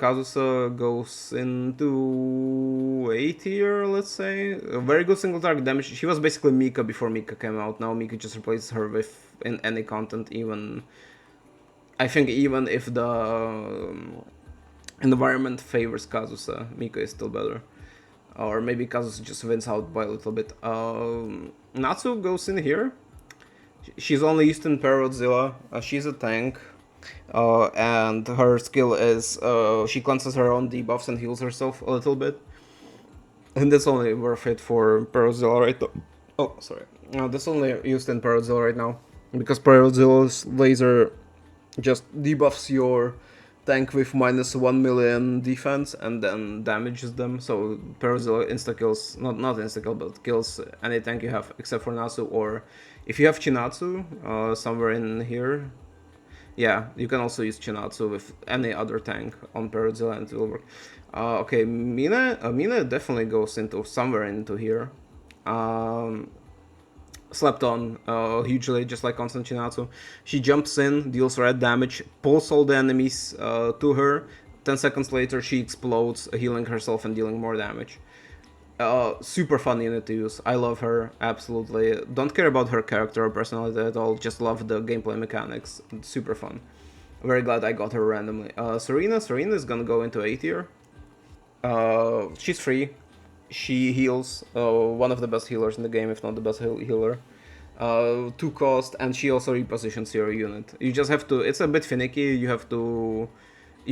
goes into A tier, let's say. A very good single target damage. She was basically Mika before Mika came out. Now Mika just replaces her with in any content, even. I think even if the environment favors Kazusa, Mika is still better. Or maybe Kazusa just wins out by a little bit. Natsu goes in here. She's only used in Perodzilla. She's a tank. And her skill is she cleanses her own debuffs and heals herself a little bit. And that's only worth it for Perodzilla right now. Oh, sorry. That's only used in Perodzilla right now. Because Perodzilla's laser just debuffs your tank with minus 1 million defense and then damages them. So Perodzilla insta-kills, not insta-kill, but kills any tank you have except for Natsu. Or if you have Chinatsu somewhere in here, yeah, you can also use Chinatsu with any other tank on Perodzilla and it will work. Okay, Mina definitely goes into somewhere into here. Slept on hugely, just like Constant Chinatsu. She jumps in, deals red damage, pulls all the enemies to her. 10 seconds later, she explodes, healing herself and dealing more damage. Super fun unit to use. I love her, absolutely. Don't care about her character or personality at all, just love the gameplay mechanics. It's super fun. Very glad I got her randomly. Serena is gonna go into A tier. She's free. She heals, one of the best healers in the game, if not the best healer. 2 cost, and she also repositions your unit. You just have to, it's a bit finicky, you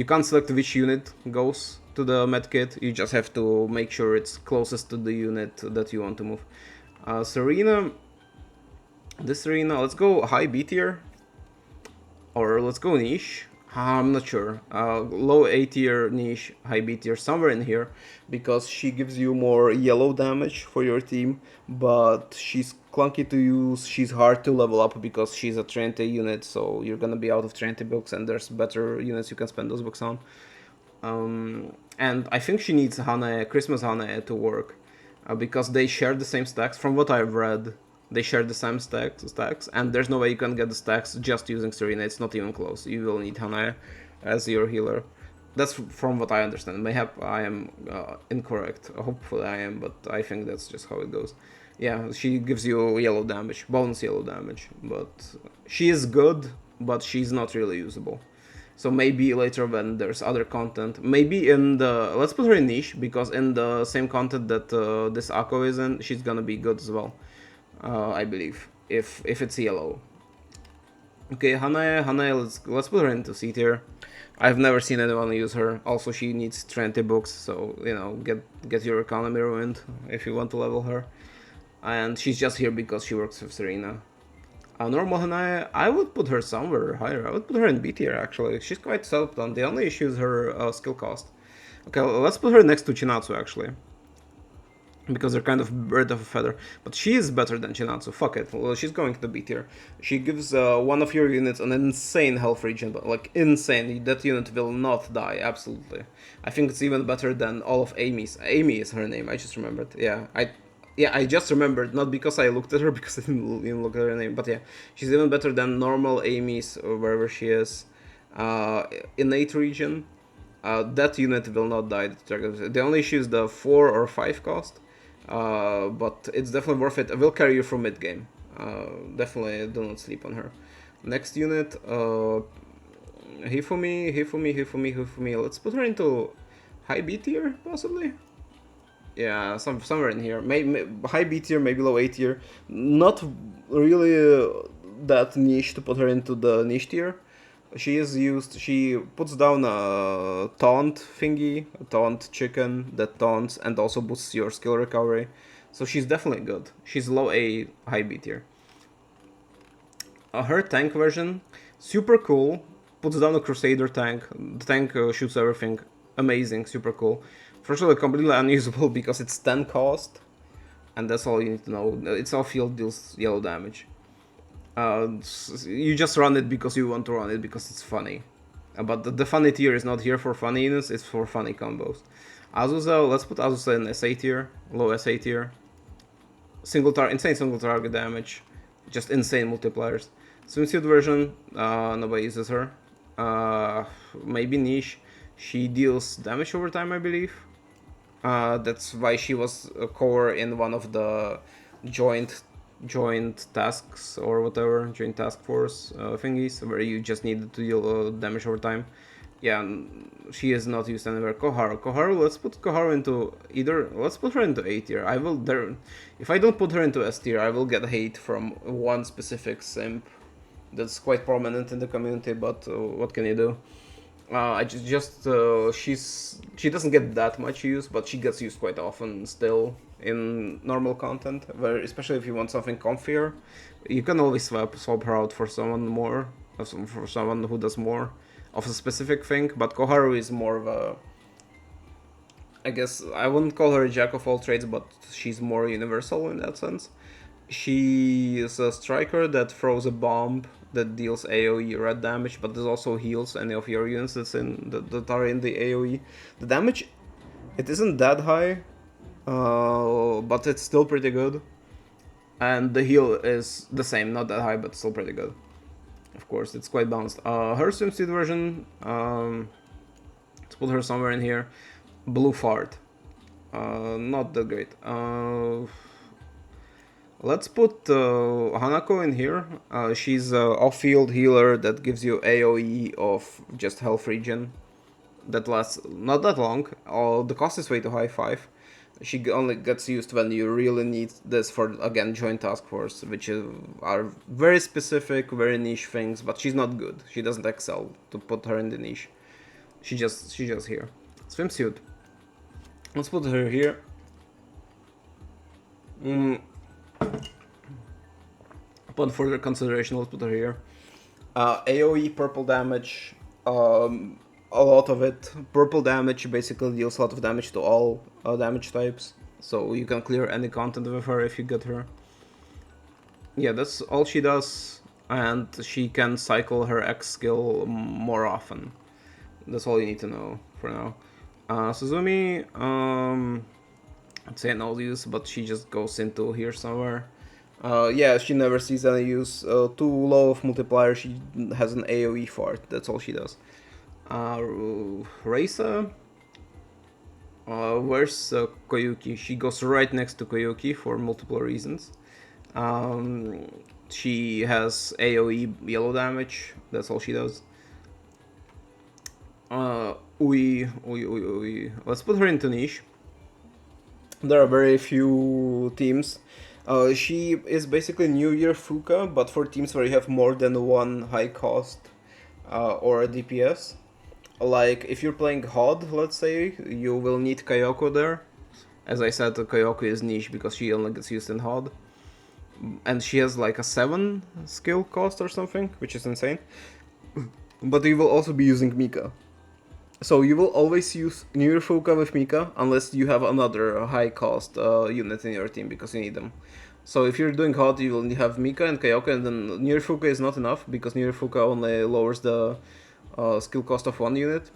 can't select which unit goes to the medkit, you just have to make sure it's closest to the unit that you want to move. Serena, let's go high B tier, or let's go niche. I'm not sure. Low A tier, niche, high B tier, somewhere in here, because she gives you more yellow damage for your team, but she's clunky to use, she's hard to level up because she's a Trinity unit, so you're gonna be out of Trinity books and there's better units you can spend those books on. And I think she needs Hana, Christmas Hana to work, because they share the same stacks, from what I've read. They share the same stacks, and there's no way you can get the stacks just using Serena. It's not even close. You will need Hana as your healer. That's from what I understand. Mayhap I am incorrect. Hopefully I am, but I think that's just how it goes. Yeah, she gives you yellow damage, bonus yellow damage, but she is good, but she's not really usable. So maybe later when there's other content, maybe in the, let's put her in niche, because in the same content that this Akko is in, she's gonna be good as well. I believe, if it's yellow. Okay, Hanae, let's put her into C tier. I've never seen anyone use her. Also, she needs 20 books, so you know, get your economy ruined if you want to level her. And she's just here because she works with Serena. Normal Hanae, I would put her somewhere higher. I would put her in B tier actually. She's quite self-done. The only issue is her skill cost. Okay, let's put her next to Chinatsu actually, because they're kind of bird of a feather. But she is better than Chinatsu. Fuck it. Well, she's going to B tier. She gives one of your units an insane health regen, but like insane. That unit will not die. Absolutely. I think it's even better than all of Amy's. Amy is her name. I just remembered. Yeah, I just remembered. Not because I looked at her, because I didn't even look at her name. But yeah, she's even better than normal Amy's or wherever she is. Innate region. That unit will not die. The only issue is the 4 or 5 cost. But it's definitely worth it. I will carry you from mid game. Definitely do not sleep on her. Next unit, Hifumi. Let's put her into high B tier, possibly. Yeah, somewhere in here. Maybe high B tier, maybe low A tier. Not really that niche to put her into the niche tier. She puts down a taunt thingy, a taunt chicken that taunts and also boosts your skill recovery. So she's definitely good. She's low A, high B tier. Her tank version, super cool. Puts down a Crusader tank. The tank shoots everything. Amazing, super cool. First of all, completely unusable because it's 10 cost, and that's all you need to know. It's off-field, deals yellow damage. You just run it because you want to run it because it's funny. But the funny tier is not here for funniness, it's for funny combos. Azusa, let's put Azusa in SA tier, low SA tier. Insane single target damage, just insane multipliers. Swimsuit version, nobody uses her. Maybe niche. She deals damage over time, I believe. That's why she was a core in one of the joint tasks or whatever, joint task force thingies, where you just needed to deal damage over time. Yeah, she is not used anywhere. Koharu, let's put Koharu into let's put her into A tier. If I don't put her into S tier, I will get hate from one specific simp that's quite prominent in the community, but what can you do? She doesn't get that much use, but she gets used quite often still in normal content, where especially if you want something comfier, you can always swap her out for someone more, for someone who does more of a specific thing. But Koharu is more of a, I guess I wouldn't call her a jack of all trades, but she's more universal in that sense. She is a striker that throws a bomb that deals AoE red damage, but this also heals any of your units that are in the AoE. The damage, it isn't that high, but it's still pretty good. And the heal is the same, not that high, but still pretty good. Of course, it's quite balanced. Her swimsuit version, let's put her somewhere in here. Blue Fart. Not that great. Let's put Hanako in here. She's an off-field healer that gives you AoE of just health regen. That lasts not that long. The cost is way too high, 5. She only gets used when you really need this for, again, joint task force, which are very specific, very niche things, but she's not good. She doesn't excel to put her in the niche. She's just here. Swimsuit. Let's put her here. Upon further consideration, let's put her here. AoE purple damage, a lot of it. Purple damage basically deals a lot of damage to all damage types, so you can clear any content with her if you get her. Yeah, that's all she does, and she can cycle her X skill more often. That's all you need to know for now. Suzumi, I'd say no use, but she just goes into here somewhere. Yeah, she never sees any use. Too low of multiplier, she has an AoE fart, that's all she does. Reisa, where's Koyuki? She goes right next to Koyuki for multiple reasons. She has AoE yellow damage, that's all she does. Let's put her into niche. There are very few teams. She is basically New Year Fuka, but for teams where you have more than one high cost or a DPS. Like, if you're playing HOD, let's say, you will need Kyoko there. As I said, Kyoko is niche because she only gets used in HOD. And she has like a 7 skill cost or something, which is insane. But you will also be using Mika. So you will always use New Year Fuka with Mika, unless you have another high cost unit in your team, because you need them. So if you're doing HOD, you will have Mika and Kyoko, and then New Year Fuka is not enough, because New Year Fuka only lowers the skill cost of one unit.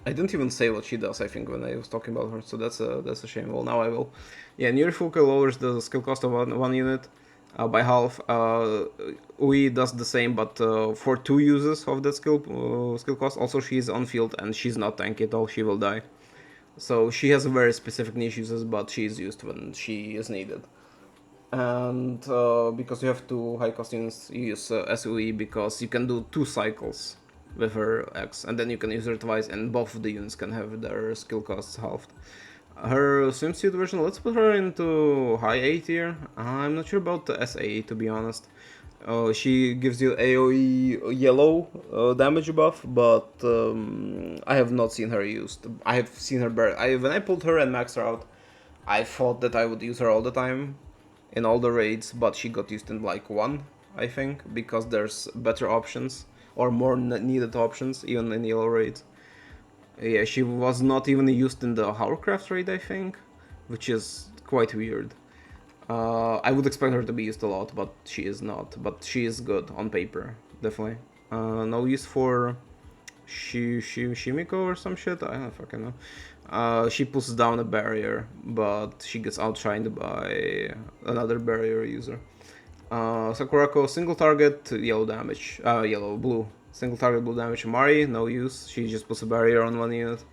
I didn't even say what she does, I think, when I was talking about her, so that's a shame. Well, now I will. Yeah, New Year Fuka lowers the skill cost of one unit by half. Ui does the same, but for 2 uses of that skill cost. Also, she's on field and she's not tanky at all. She will die. So she has a very specific niche uses, but she is used when she is needed. And because you have 2 high cost units, you use SUE because you can do 2 cycles with her X, and then you can use her twice, and both of the units can have their skill costs halved. Her swimsuit version, let's put her into high A tier. I'm not sure about the SA, to be honest. She gives you AoE yellow damage buff, but I have not seen her used. I have seen her when I pulled her and maxed her out, I thought that I would use her all the time in all the raids, but she got used in like 1, I think, because there's better options or more needed options even in yellow raids. Yeah, she was not even used in the Hourcraft raid, I think, which is quite weird. I would expect her to be used a lot, but she is not. But she is good on paper, definitely. No use for Shimiko or some shit. I don't fucking know. She pulls down a barrier, but she gets outshined by another barrier user. Sakurako, single target, yellow damage. Blue. Single target, blue damage. Mari, no use. She just puts a barrier on one unit.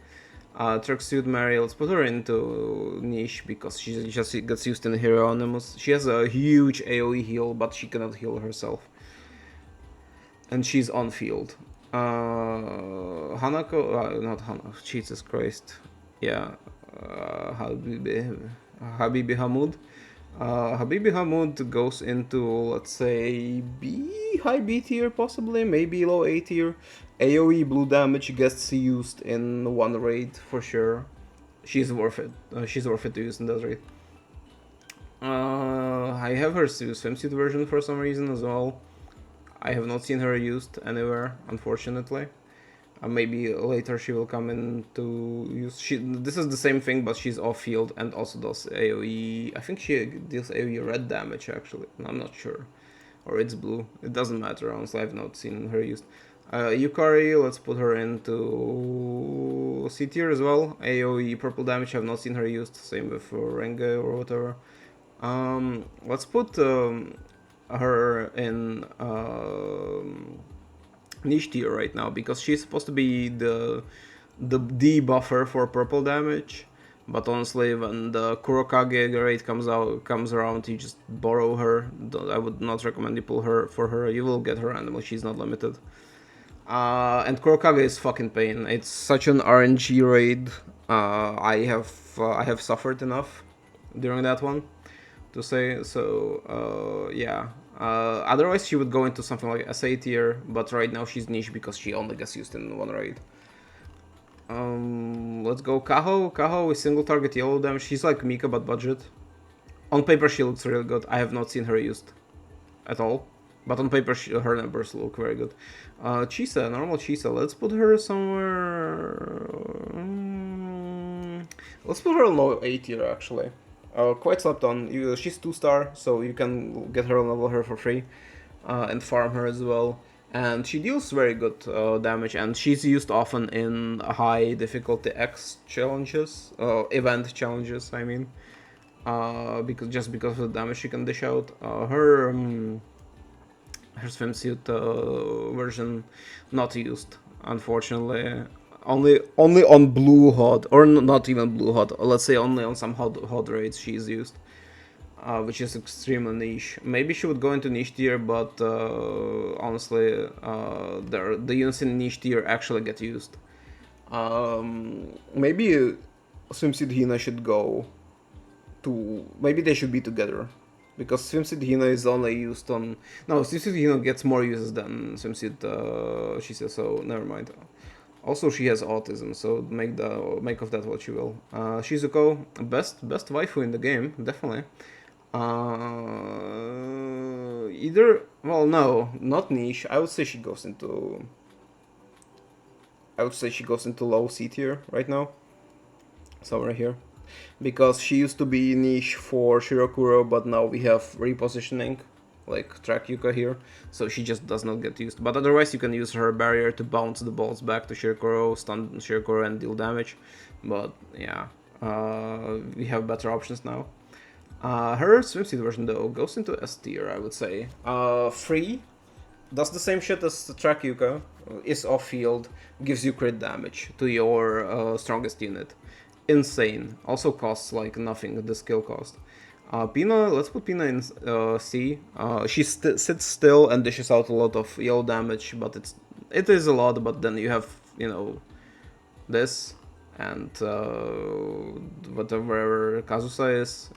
Tracksuit Mary, let's put her into niche because she just gets used in Hieronymus. She has a huge AoE heal, but she cannot heal herself. And she's on field. Hanako, not Hanako, Jesus Christ. Yeah, Habibi Hamoud. Habibi Hamoud goes into, let's say, high B tier possibly, maybe low A tier. AoE blue damage gets used in one raid for sure. She's worth it. She's worth it to use in that raid. I have her swimsuit version for some reason as well. I have not seen her used anywhere, unfortunately. Maybe later she will come into use. This is the same thing, but she's off field and also does AoE. I think she deals AoE red damage actually. I'm not sure, or it's blue. It doesn't matter. Honestly, I've not seen her used. Yukari, let's put her into C tier as well. AoE purple damage. I've not seen her used. Same with Renge or whatever. Let's put her in niche tier right now because she's supposed to be the debuffer for purple damage. But honestly, when the Kurokage raid comes around, you just borrow her. I would not recommend you pull her for her. You will get her randomly. She's not limited. And Kurokage is fucking pain. It's such an RNG raid. I have suffered enough during that one to say so. Yeah. Otherwise, she would go into something like SA tier, but right now she's niche because she only gets used in one raid. Let's go Kaho. Kaho is single target yellow damage. She's like Mika but budget. On paper she looks really good. I have not seen her used at all, but on paper her numbers look very good. Chisa, normal Chisa. Let's put her somewhere. Let's put her on low A tier actually. Quite slept on. She's 2-star, so you can get her and level her for free, and farm her as well. And she deals very good damage, and she's used often in high difficulty X challenges, event challenges. I mean, because of the damage she can dish out. Her swimsuit version not used, unfortunately. Only on blue hot, or not even blue hot. Let's say only on some hot raids she's used, which is extremely niche. Maybe she would go into niche tier, but honestly, the units in niche tier actually get used. Maybe Swimsuit Hina should go to. Maybe they should be together, because Swimsuit Hina is only used on. No, Swimsuit Hina gets more uses than Swimsuit Shisa, so never mind. Also, she has autism, so make of that what you will. Shizuko, best waifu in the game, definitely. No, not niche. I would say she goes into low C tier right now, somewhere here, because she used to be niche for Shirokuro, but now we have repositioning, like track Yuka here, so she just does not get used. But otherwise you can use her barrier to bounce the balls back to Shirokuro, stun Shirokuro and deal damage. But yeah, we have better options now. Her swimsuit version though goes into S tier, I would say. Free, does the same shit as the track Yuka, is off field, gives you crit damage to your strongest unit. Insane, also costs like nothing, the skill cost. Pina, let's put Pina in C. She sits still and dishes out a lot of yellow damage, but it is a lot. But then you have, this and whatever Kazusa is,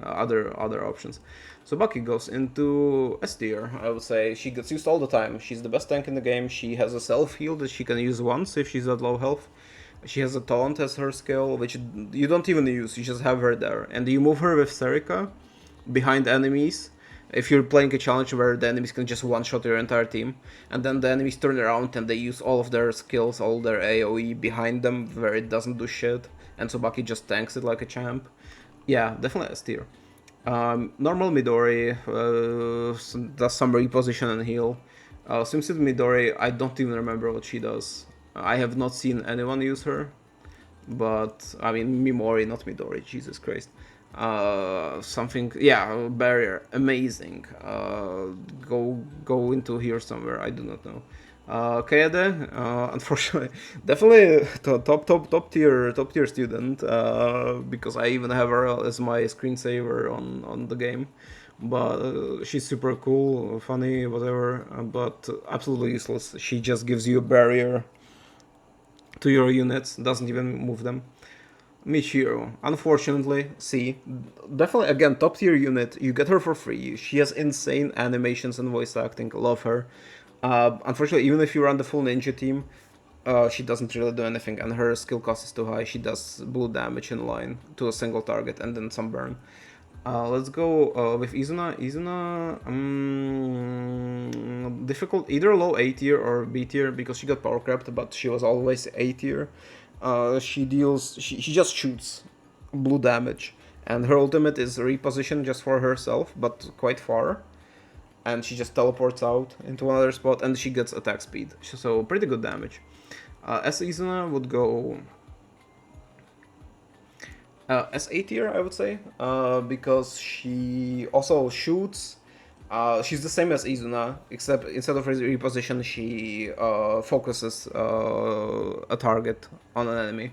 other options. So Baki goes into S tier. I would say she gets used all the time. She's the best tank in the game. She has a self heal that she can use once if she's at low health. She has a taunt as her skill, which you don't even use, you just have her there. And you move her with Serika behind enemies, If you're playing a challenge where the enemies can just one-shot your entire team, and then the enemies turn around and they use all of their skills, all their AoE behind them, where it doesn't do shit, and Tsubaki just tanks it like a champ. Yeah, definitely S tier. Normal Midori does some reposition and heal. Swimsuit Midori, I don't even remember what she does. I have not seen anyone use her, but I mean Mimori, not Midori. Jesus Christ. Something, yeah, barrier, amazing. Go into here somewhere. I do not know. Kaede, unfortunately, definitely top tier student. Because I even have her as my screensaver on the game. But she's super cool, funny, whatever. But absolutely useless. She just gives you a barrier to your units, doesn't even move them. Michiro, unfortunately, see, definitely again top tier unit. You get her for free. She has insane animations and voice acting. Love her. Unfortunately, even if you run the full ninja team, she doesn't really do anything, and her skill cost is too high. She does blue damage in line to a single target and then some burn. Let's go with Izuna. Izuna, difficult, either low A tier or B tier because she got power crept, but she was always A tier. She just shoots blue damage, and her ultimate is repositioned just for herself, but quite far. And she just teleports out into another spot, and she gets attack speed, so pretty good damage. As Izuna would go as A tier, I would say, because she also shoots. She's the same as Izuna, except instead of reposition, she focuses a target on an enemy.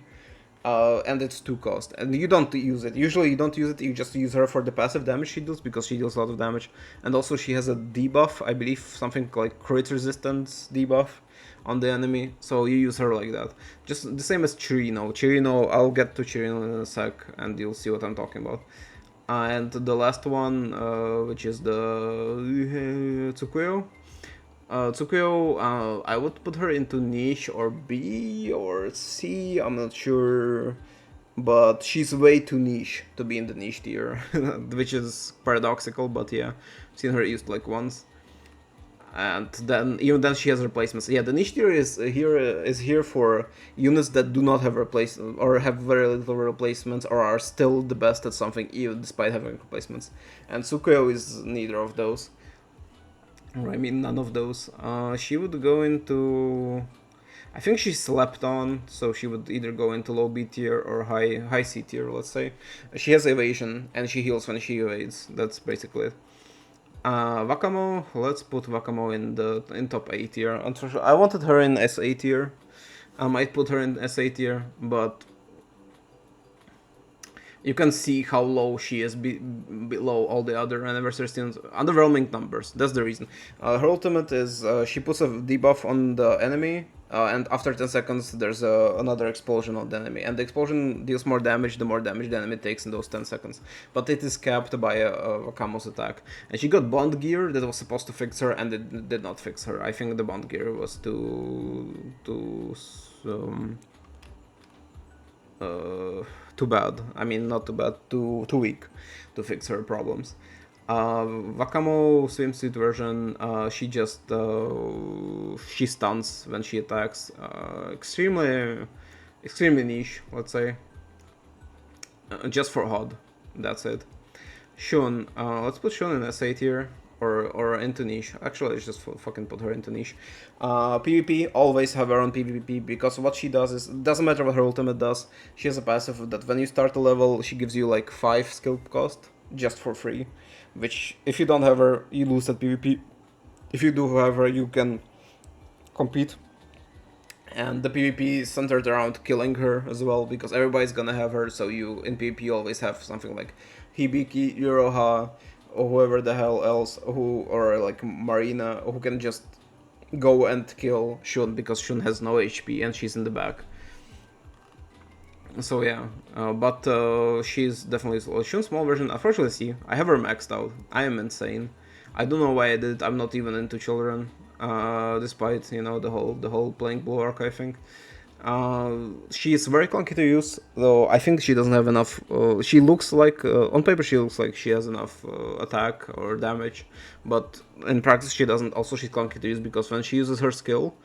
And it's 2 cost, and you don't use it. Usually you don't use it, you just use her for the passive damage she does, because she deals a lot of damage. And also she has a debuff, I believe something like crit resistance debuff on the enemy, so you use her like that. Just the same as Chirino. Chirino, I'll get to Chirino in a sec, and you'll see what I'm talking about. And the last one, which is the Tsukuyo. Tsukuyo, I would put her into niche or B or C, I'm not sure. But she's way too niche to be in the niche tier, which is paradoxical, but yeah, I've seen her used like once. And then even then she has replacements. Yeah, the niche tier is here for units that do not have replace or have very little replacements or are still the best at something even despite having replacements. And Tsukuyo is neither of those. Or I mean none of those. She would go into, I think she slept on, so she would either go into low B tier or high C tier, let's say. She has evasion and she heals when she evades. That's basically it. Wakamo, let's put Wakamo in top A tier. Unfortunately, I wanted her in SA tier. I might put her in SA tier, but you can see how low she is below all the other anniversary students. Underwhelming numbers, that's the reason. Her ultimate is she puts a debuff on the enemy, and after 10 seconds there's another explosion on the enemy, and the explosion deals more damage the more damage the enemy takes in those 10 seconds. But it is capped by Wakamo's attack. And she got bond gear that was supposed to fix her, and it did not fix her. I think the bond gear was too bad. I mean, not too bad, too weak to fix her problems. Wakamo swimsuit version, she just she stuns when she attacks. Extremely niche, let's say. Just for HOD, that's it. Shun, let's put Shun in SA tier. Or into niche. Actually, let's just fucking put her into niche. PvP, always have her on PvP, because what she does is, it doesn't matter what her ultimate does, she has a passive that when you start a level, she gives you like 5 skill cost, just for free. Which, if you don't have her, you lose at PvP. If you do have her, you can compete. And the PvP is centered around killing her as well, because everybody's gonna have her, so you, in PvP, always have something like Hibiki, Yuroha, or whoever the hell else, or like Marina, who can just go and kill Shun, because Shun has no HP and she's in the back. So yeah, but she's definitely Shun's small version. Unfortunately, see, I have her maxed out. I am insane. I don't know why I did it. I'm not even into children, despite, you know, the whole playing blue arc, I think. She is very clunky to use, though I think she doesn't have enough. She looks like, on paper, she looks like she has enough attack or damage, but in practice, she doesn't. Also, she's clunky to use because when she uses her skill,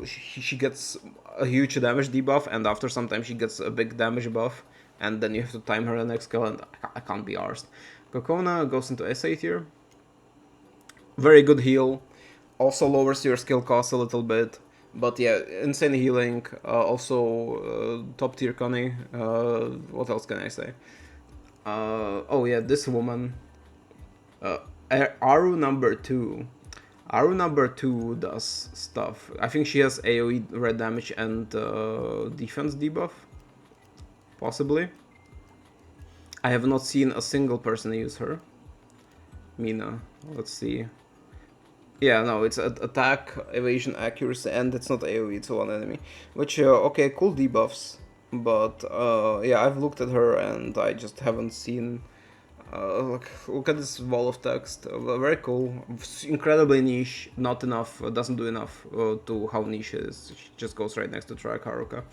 she gets a huge damage debuff, and after some time, she gets a big damage buff, and then you have to time her next skill, and I can't be arsed. Kokona goes into SA tier. Very good heal. Also lowers your skill cost a little bit. But yeah, insane healing. Also top tier Connie. What else can I say? Oh yeah, this woman. Uh, Aru number 2. Aru number 2 does stuff. I think she has AoE red damage and defense debuff. Possibly. I have not seen a single person use her. Mina. Let's see. Yeah, no, it's attack, evasion, accuracy, and it's not AoE, it's one enemy. Which, okay, cool debuffs. But, yeah, I've looked at her and I just haven't seen... look at this wall of text. Very cool. Incredibly niche, not enough, doesn't do enough to how niche it is. She just goes right next to Track Haruka.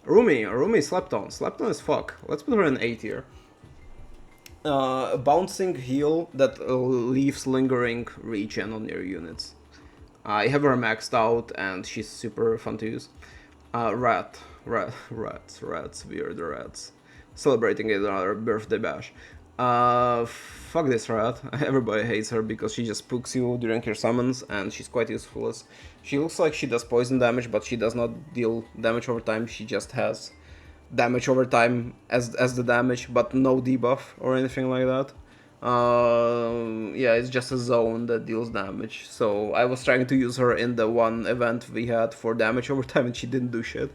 Rumi slept on. Slept on as fuck. Let's put her in A tier. Bouncing heal that leaves lingering regen on your units. I have her maxed out and she's super fun to use. Rats, weird rats. Celebrating another birthday bash. Fuck this rat. Everybody hates her because she just spooks you during your summons and she's quite useful. She looks like she does poison damage, but she does not deal damage over time, she just has damage over time as the damage, but no debuff or anything like that. Yeah, it's just a zone that deals damage. So I was trying to use her in the one event we had for damage over time, and she didn't do shit.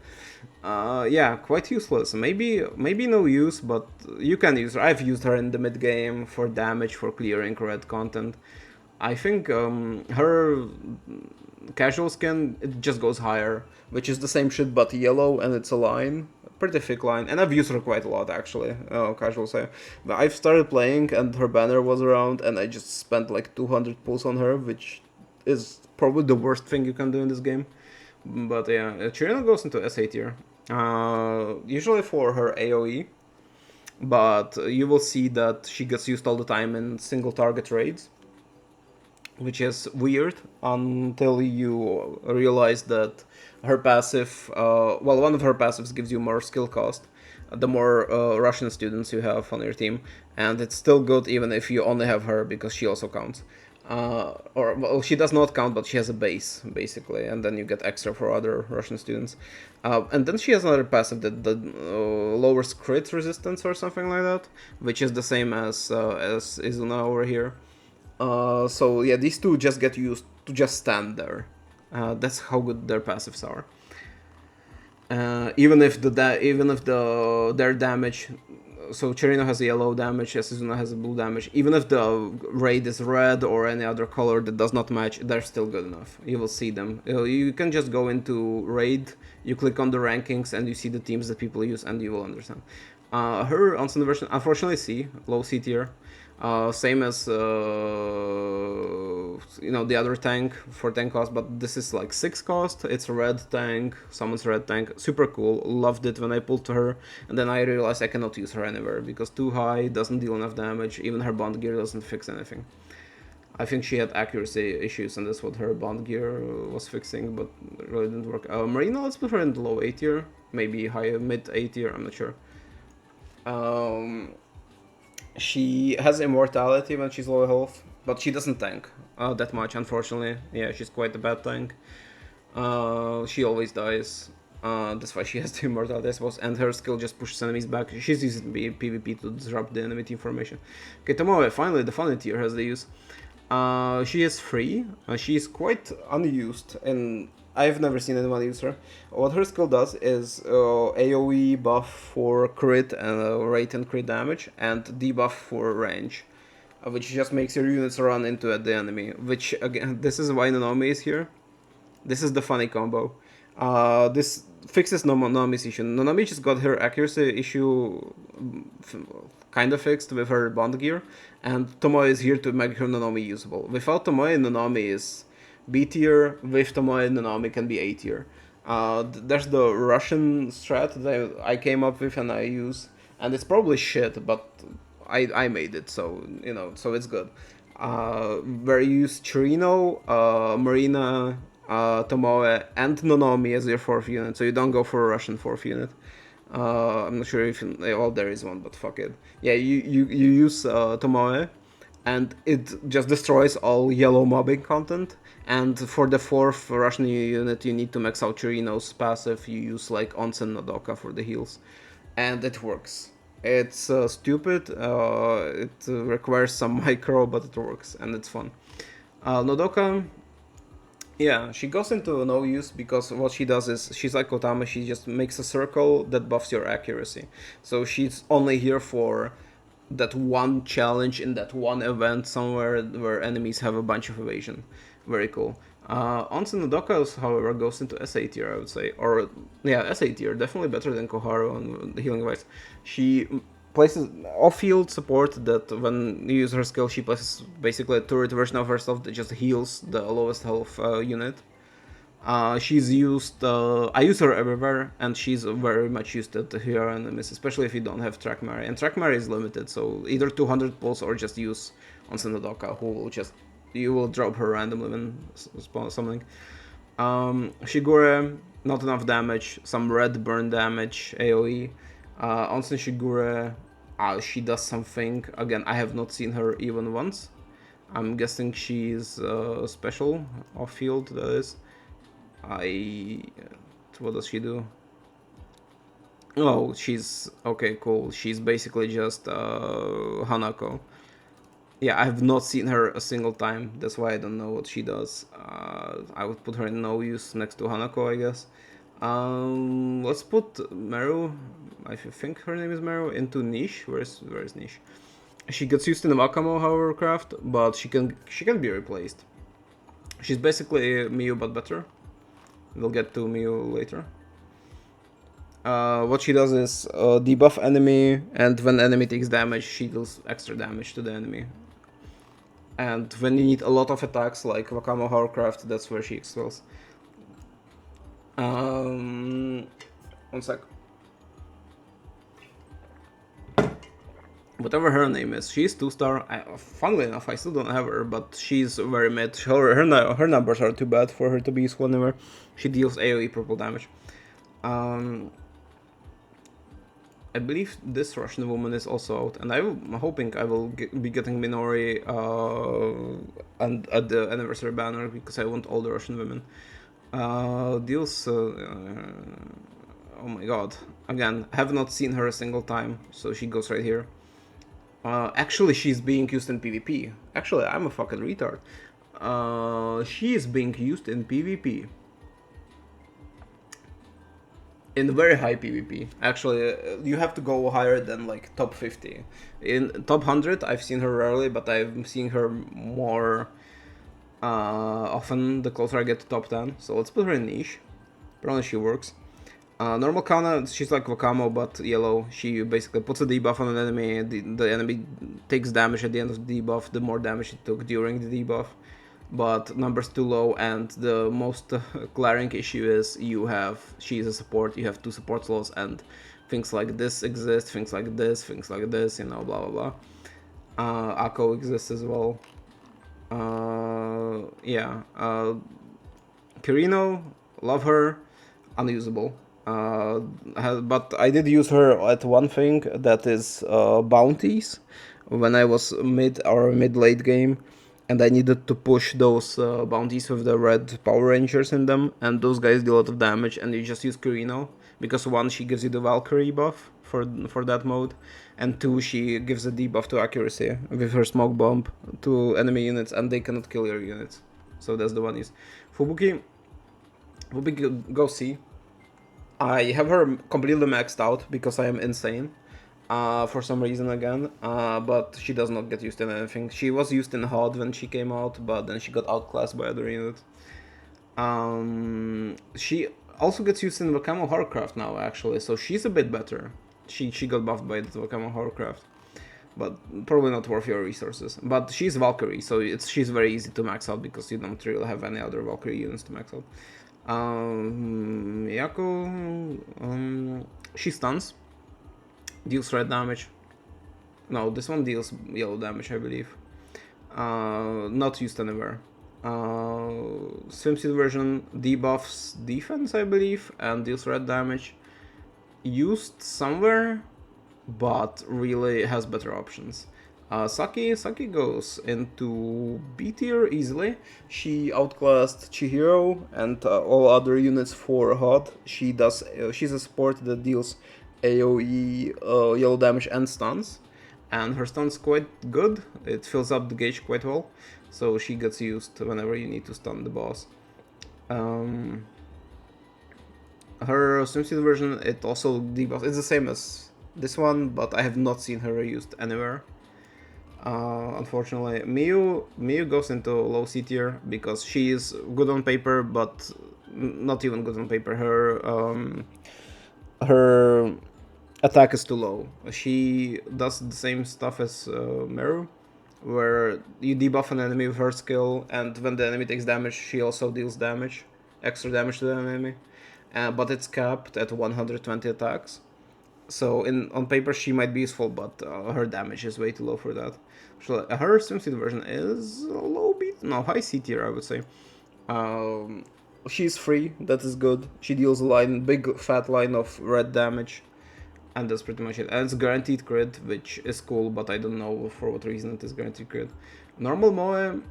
Yeah, quite useless. Maybe no use, but you can use her. I've used her in the mid game for damage, for clearing red content. I think her casual skin, it just goes higher, which is the same shit but yellow, and it's a line. Pretty thick line, and I've used her quite a lot actually. Casual say, but I've started playing and her banner was around, and I just spent like 200 pulls on her, which is probably the worst thing you can do in this game. But yeah, Chirina goes into SA tier, usually for her AOE, but you will see that she gets used all the time in single target raids, which is weird until you realize that her passive, well, one of her passives gives you more skill cost, the more Russian students you have on your team, and it's still good even if you only have her, because she also counts. Or, well, she does not count, but she has a base, basically, and then you get extra for other Russian students. And then she has another passive that lowers crit resistance or something like that, which is the same as Izuna over here. So yeah, these two just get used to just stand there. That's how good their passives are. Even if their damage, so Cherino has a yellow damage, Asizuna has a blue damage. Even if the raid is red or any other color that does not match, they're still good enough. You will see them. You can just go into raid, you click on the rankings, and you see the teams that people use, and you will understand. Her on version, unfortunately, C, low C tier. Same as the other tank for 10 cost, but this is like 6 cost. It's a red tank, someone's red tank, super cool. Loved it when I pulled her, and then I realized I cannot use her anywhere because too high, doesn't deal enough damage. Even her bond gear doesn't fix anything. I think she had accuracy issues, and that's what her bond gear was fixing, but it really didn't work. Marina, let's put her in the low A tier, maybe high mid A tier. I'm not sure. She has immortality when she's low health, but she doesn't tank that much, unfortunately. Yeah, she's quite a bad tank. She always dies. That's why she has the immortality, I suppose, and her skill just pushes enemies back. She's using PvP to disrupt the enemy team formation. Okay, Tomoe, finally, the funny tier has the use. She is free. She's quite unused, and I've never seen anyone use her. What her skill does is AoE buff for crit and rate and crit damage, and debuff for range, which just makes your units run into the enemy. Which, again, this is why Nonomi is here. This is the funny combo. This fixes Nonomi's issue. Nonomi just got her accuracy issue kind of fixed with her bond gear, and Tomoe is here to make her Nonomi usable. Without Tomoe, Nonomi is B tier. With Tomoe, Nonomi can be A tier. There's the Russian strat that I came up with and I use, and it's probably shit, but I made it, so you know, so it's good. Where you use Chirino, Marina, Tomoe, and Nonomi as your fourth unit, so you don't go for a Russian fourth unit. I'm not sure if well there is one, but fuck it. Yeah, you use Tomoe, and it just destroys all yellow mobbing content. And for the fourth Russian unit, you need to max out Chirino's passive. You use like Onsen Nodoka for the heals, and it works. It's stupid. It requires some micro, but it works and it's fun. Nodoka, yeah, she goes into no use because what she does is she's like Kotama. She just makes a circle that buffs your accuracy. So she's only here for that one challenge in that one event somewhere where enemies have a bunch of evasion. Very cool. Onsen Nodoka, however, goes into SA tier, I would say. Or, yeah, SA tier. Definitely better than Koharu on the healing device. She places off-field support that when you use her skill, she places basically a turret version of herself that just heals the lowest health unit. She's used, I use her everywhere, and she's very much used at her enemies, especially if you don't have Track Mary. And Track Mary is limited, so either 200 pulls or just use Onsen Nodoka, who will just, you will drop her randomly when something. Shigure, not enough damage, some red burn damage, AoE. Onsen Shigure, she does something. Again, I have not seen her even once. I'm guessing she's special off-field, that is. What does she do? Oh, she's... Okay, cool. She's basically just Hanako. Yeah, I have not seen her a single time. That's why I don't know what she does. I would put her in no use next to Hanako, I guess. Let's put Meru, I think her name is Meru, into niche. Where is niche? She gets used in the Wakamo, however, craft, but she can be replaced. She's basically Miyu but better. We'll get to Miyu later. What she does is debuff enemy, and when enemy takes damage, she deals extra damage to the enemy. And when you need a lot of attacks, like Wakamo Hovercraft, that's where she excels. One sec. Whatever her name is, she's 2-star. Funnily enough, I still don't have her, but she's very mid. Her numbers are too bad for her to be useful anywhere. She deals AoE purple damage. I believe this Russian woman is also out, and I'm hoping I will be getting Minori and at the anniversary banner because I want all the Russian women. Deals. Oh my god! Again, have not seen her a single time, so she goes right here. Actually, she's being used in PvP. Actually, I'm a fucking retard. She is being used in PvP. In very high PvP. Actually, you have to go higher than like top 50. In top 100, I've seen her rarely, but I'm seeing her more often the closer I get to top 10. So let's put her in niche. Apparently she works. Normal Kana, she's like Wakamo but yellow. She basically puts a debuff on an enemy. The enemy takes damage at the end of the debuff, the more damage it took during the debuff. But numbers too low, and the most glaring issue is she's a support, you have 2 support slots, and things like this exist, things like this, you know, blah blah blah. Akko exists as well. Yeah. Kirino, love her, unusable. But I did use her at one thing, that is bounties, when I was mid-late game, and I needed to push those bounties with the red Power Rangers in them, and those guys do a lot of damage, and you just use Kirino, because 1, she gives you the Valkyrie buff for that mode, and 2, she gives a debuff to accuracy with her smoke bomb to enemy units, and they cannot kill your units. So that's the one use. Fubuki, go see. I have her completely maxed out because I am insane. For some reason again, but she does not get used in anything. She was used in HOD when she came out, but then she got outclassed by other units. She also gets used in Wakamo Horrorcraft now, actually, so she's a bit better. She got buffed by the Wakamo Horrorcraft, but probably not worth your resources. But she's Valkyrie, so she's very easy to max out because you don't really have any other Valkyrie units to max out. Miyako, she stuns, deals red damage. No, this one deals yellow damage, I believe. Not used anywhere. Swimsuit version debuffs defense, I believe, and deals red damage. Used somewhere, but really has better options. Saki goes into B tier easily. She outclassed Chihiro and all other units for HUD. She's a support that deals AoE, yellow damage and stuns, and her stun's quite good. It fills up the gauge quite well, so she gets used whenever you need to stun the boss. Her swimsuit version, it also debuffs. It's the same as this one, but I have not seen her used anywhere. Unfortunately, Miyu goes into low C tier because she is good on paper, but not even good on paper. Her attack is too low. She does the same stuff as Meru, where you debuff an enemy with her skill, and when the enemy takes damage, she also deals damage, extra damage to the enemy. But it's capped at 120 attacks. So on paper she might be useful, but her damage is way too low for that. So, her swimsuit version is low B, no, high C tier, I would say. She's free, that is good. She deals a big fat line of red damage, and that's pretty much it. And it's guaranteed crit, which is cool, but I don't know for what reason it is guaranteed crit. Normal Moe,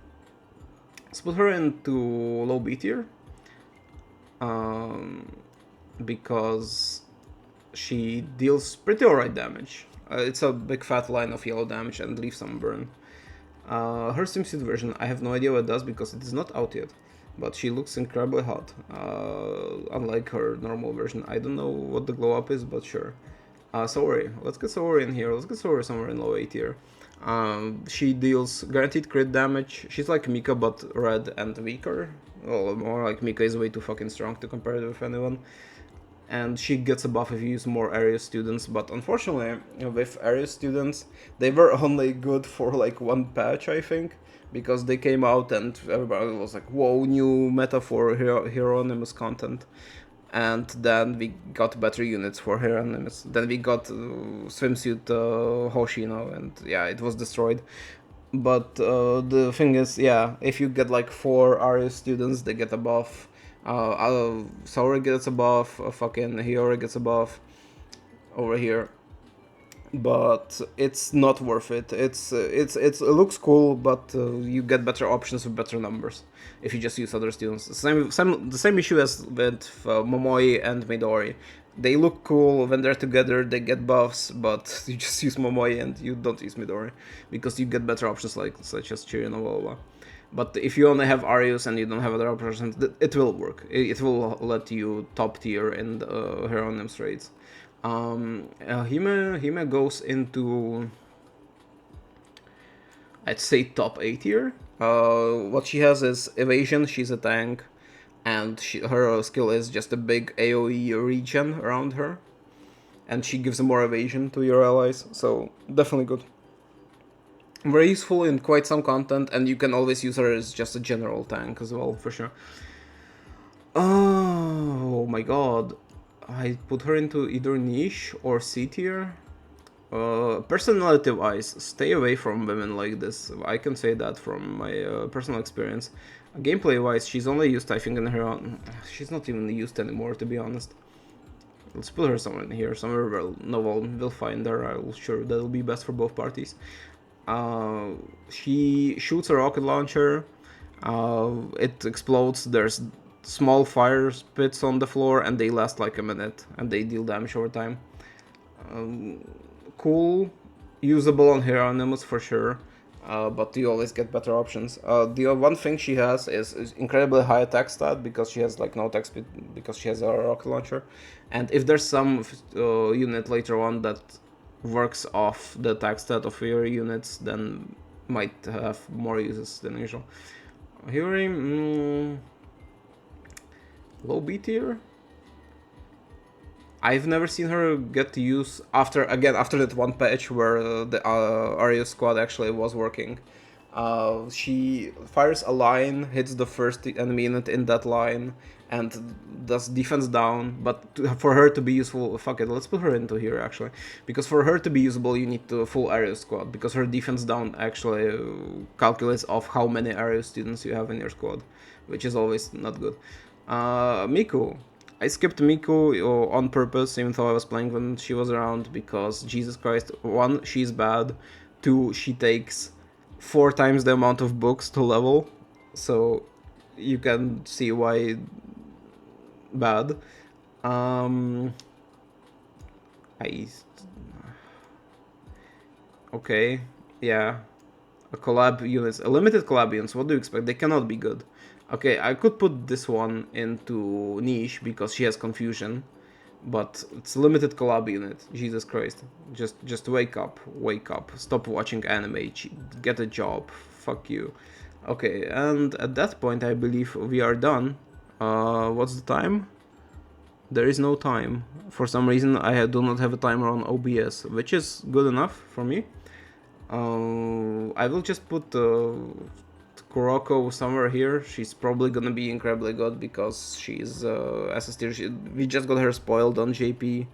let's put her into low B tier. Because she deals pretty alright damage. It's a big fat line of yellow damage and leaves some burn. Her swimsuit version, I have no idea what it does because it is not out yet, but she looks incredibly hot. Unlike her normal version, I don't know what the glow up is, but sure. Saori, let's get Saori in here. Let's get Saori somewhere in low A tier. She deals guaranteed crit damage. She's like Mika but red and weaker. Well, more like Mika is way too fucking strong to compare it with anyone. And she gets a buff if you use more area students, but unfortunately with area students they were only good for like one patch, I think, because they came out and everybody was like, whoa, new meta for Hieronymus content. And then we got better units for Hieronymus. Then we got swimsuit Hosino, and yeah, it was destroyed. But the thing is, yeah, if you get like 4 area students, they get a buff. Saori gets a buff, fucking Hiyori gets a buff over here, but it's not worth it. It looks cool, but you get better options with better numbers if you just use other students. The same issue as with Momoi and Midori. They look cool when they're together, they get buffs, but you just use Momoi and you don't use Midori because you get better options like such as Chirin and blah blah blah. But if you only have Arius and you don't have other options, it will work. It will let you top tier in the Hieronymus raids. Hime goes into, I'd say, top A tier. What she has is Evasion, she's a tank, and her skill is just a big AoE regen around her. And she gives more evasion to your allies, so definitely good. Very useful in quite some content, and you can always use her as just a general tank as well, for sure. Oh my god. I put her into either niche or C tier. Personality-wise, stay away from women like this. I can say that from my personal experience. Gameplay-wise, she's only used, I think, in her own... She's not even used anymore, to be honest. Let's put her somewhere in here, somewhere where no one will find her. I'm sure that'll be best for both parties. She shoots a rocket launcher, it explodes, there's small fire pits on the floor, and they last like a minute, and they deal damage over time. Cool, usable on Hieronymus for sure, but you always get better options. The one thing she has is incredibly high attack stat, because she has like no attack speed, because she has a rocket launcher, and if there's some unit later on that works off the attack stat of your units, then might have more uses than usual. Hiyori, low B tier. I've never seen her get to use after that one patch where the Arius squad actually was working. She fires a line, hits the first enemy unit in that line, and does defense down, but for her to be useful, fuck it, let's put her into here actually, because for her to be usable you need a full area squad, because her defense down actually calculates off how many area students you have in your squad, which is always not good. Miku. I skipped Miku on purpose, even though I was playing when she was around, because Jesus Christ, 1, she's bad, 2, she takes 4 times the amount of books to level, so you can see why bad. I... Okay, yeah. A collab units, a limited collab units, what do you expect? They cannot be good. Okay, I could put this one into niche because she has confusion, but it's a limited collab unit. Jesus Christ, just wake up, stop watching anime, get a job, fuck you. Okay, and at that point I believe we are done. What's the time? There is no time. For some reason I do not have a timer on OBS, which is good enough for me. I will just put Kuroko somewhere here. She's probably gonna be incredibly good because she's SS tier. We just got her spoiled on JP,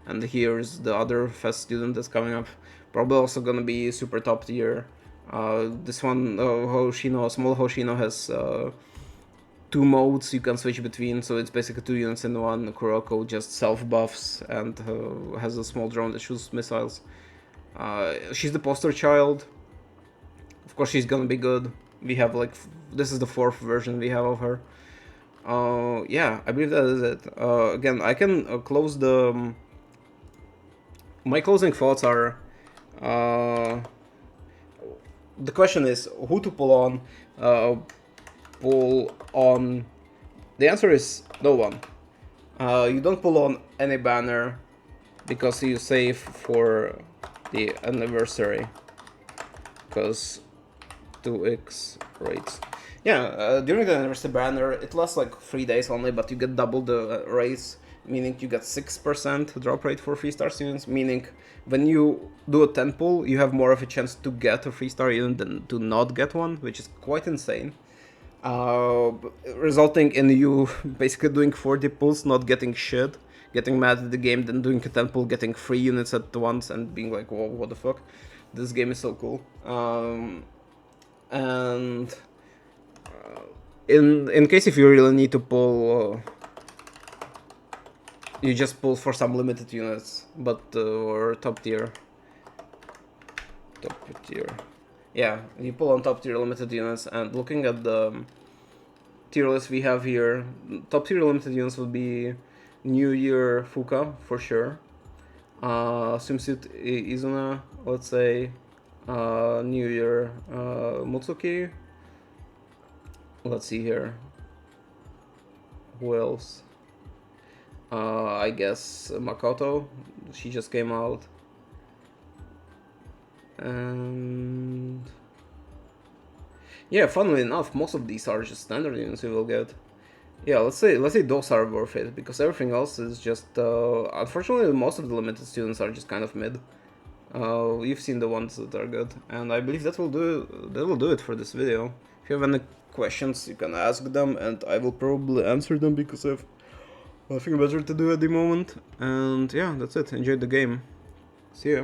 and here's the other fest student that's coming up. Probably also gonna be super top tier. This one, Hosino, small Hosino has 2 modes you can switch between, so it's basically 2 units in one. Kuroko just self buffs and has a small drone that shoots missiles. She's the poster child. Of course she's gonna be good. We have like, this is the 4th version we have of her. Yeah, I believe that is it. Again, I can close the... my closing thoughts are... the question is, who to pull on? Pull on... The answer is no one. You don't pull on any banner because you save for the anniversary, because 2x rates. Yeah, during the anniversary banner it lasts like 3 days only, but you get double the rates, meaning you get 6% drop rate for 3-star students, meaning when you do a 10 pull you have more of a chance to get a 3-star unit than to not get one, which is quite insane. Resulting in you basically doing 40 pulls, not getting shit, getting mad at the game, then doing a 10 pull, getting 3 units at once, and being like, whoa, what the fuck? This game is so cool. And in case if you really need to pull, you just pull for some limited units, but or top tier. Yeah, you pull on top tier limited units, and looking at the tier list we have here, top tier limited units would be New Year Fuka for sure, Swimsuit Izuna, let's say, New Year Mutsuki. Let's see here, who else? I guess Makoto, she just came out. And yeah, funnily enough, most of these are just standard units we will get. Yeah, let's say those are worth it, because everything else is just unfortunately most of the limited students are just kind of mid. You've seen the ones that are good, and I believe that will do it for this video. If you have any questions, you can ask them, and I will probably answer them because I have nothing better to do at the moment. And yeah, that's it. Enjoy the game. See ya.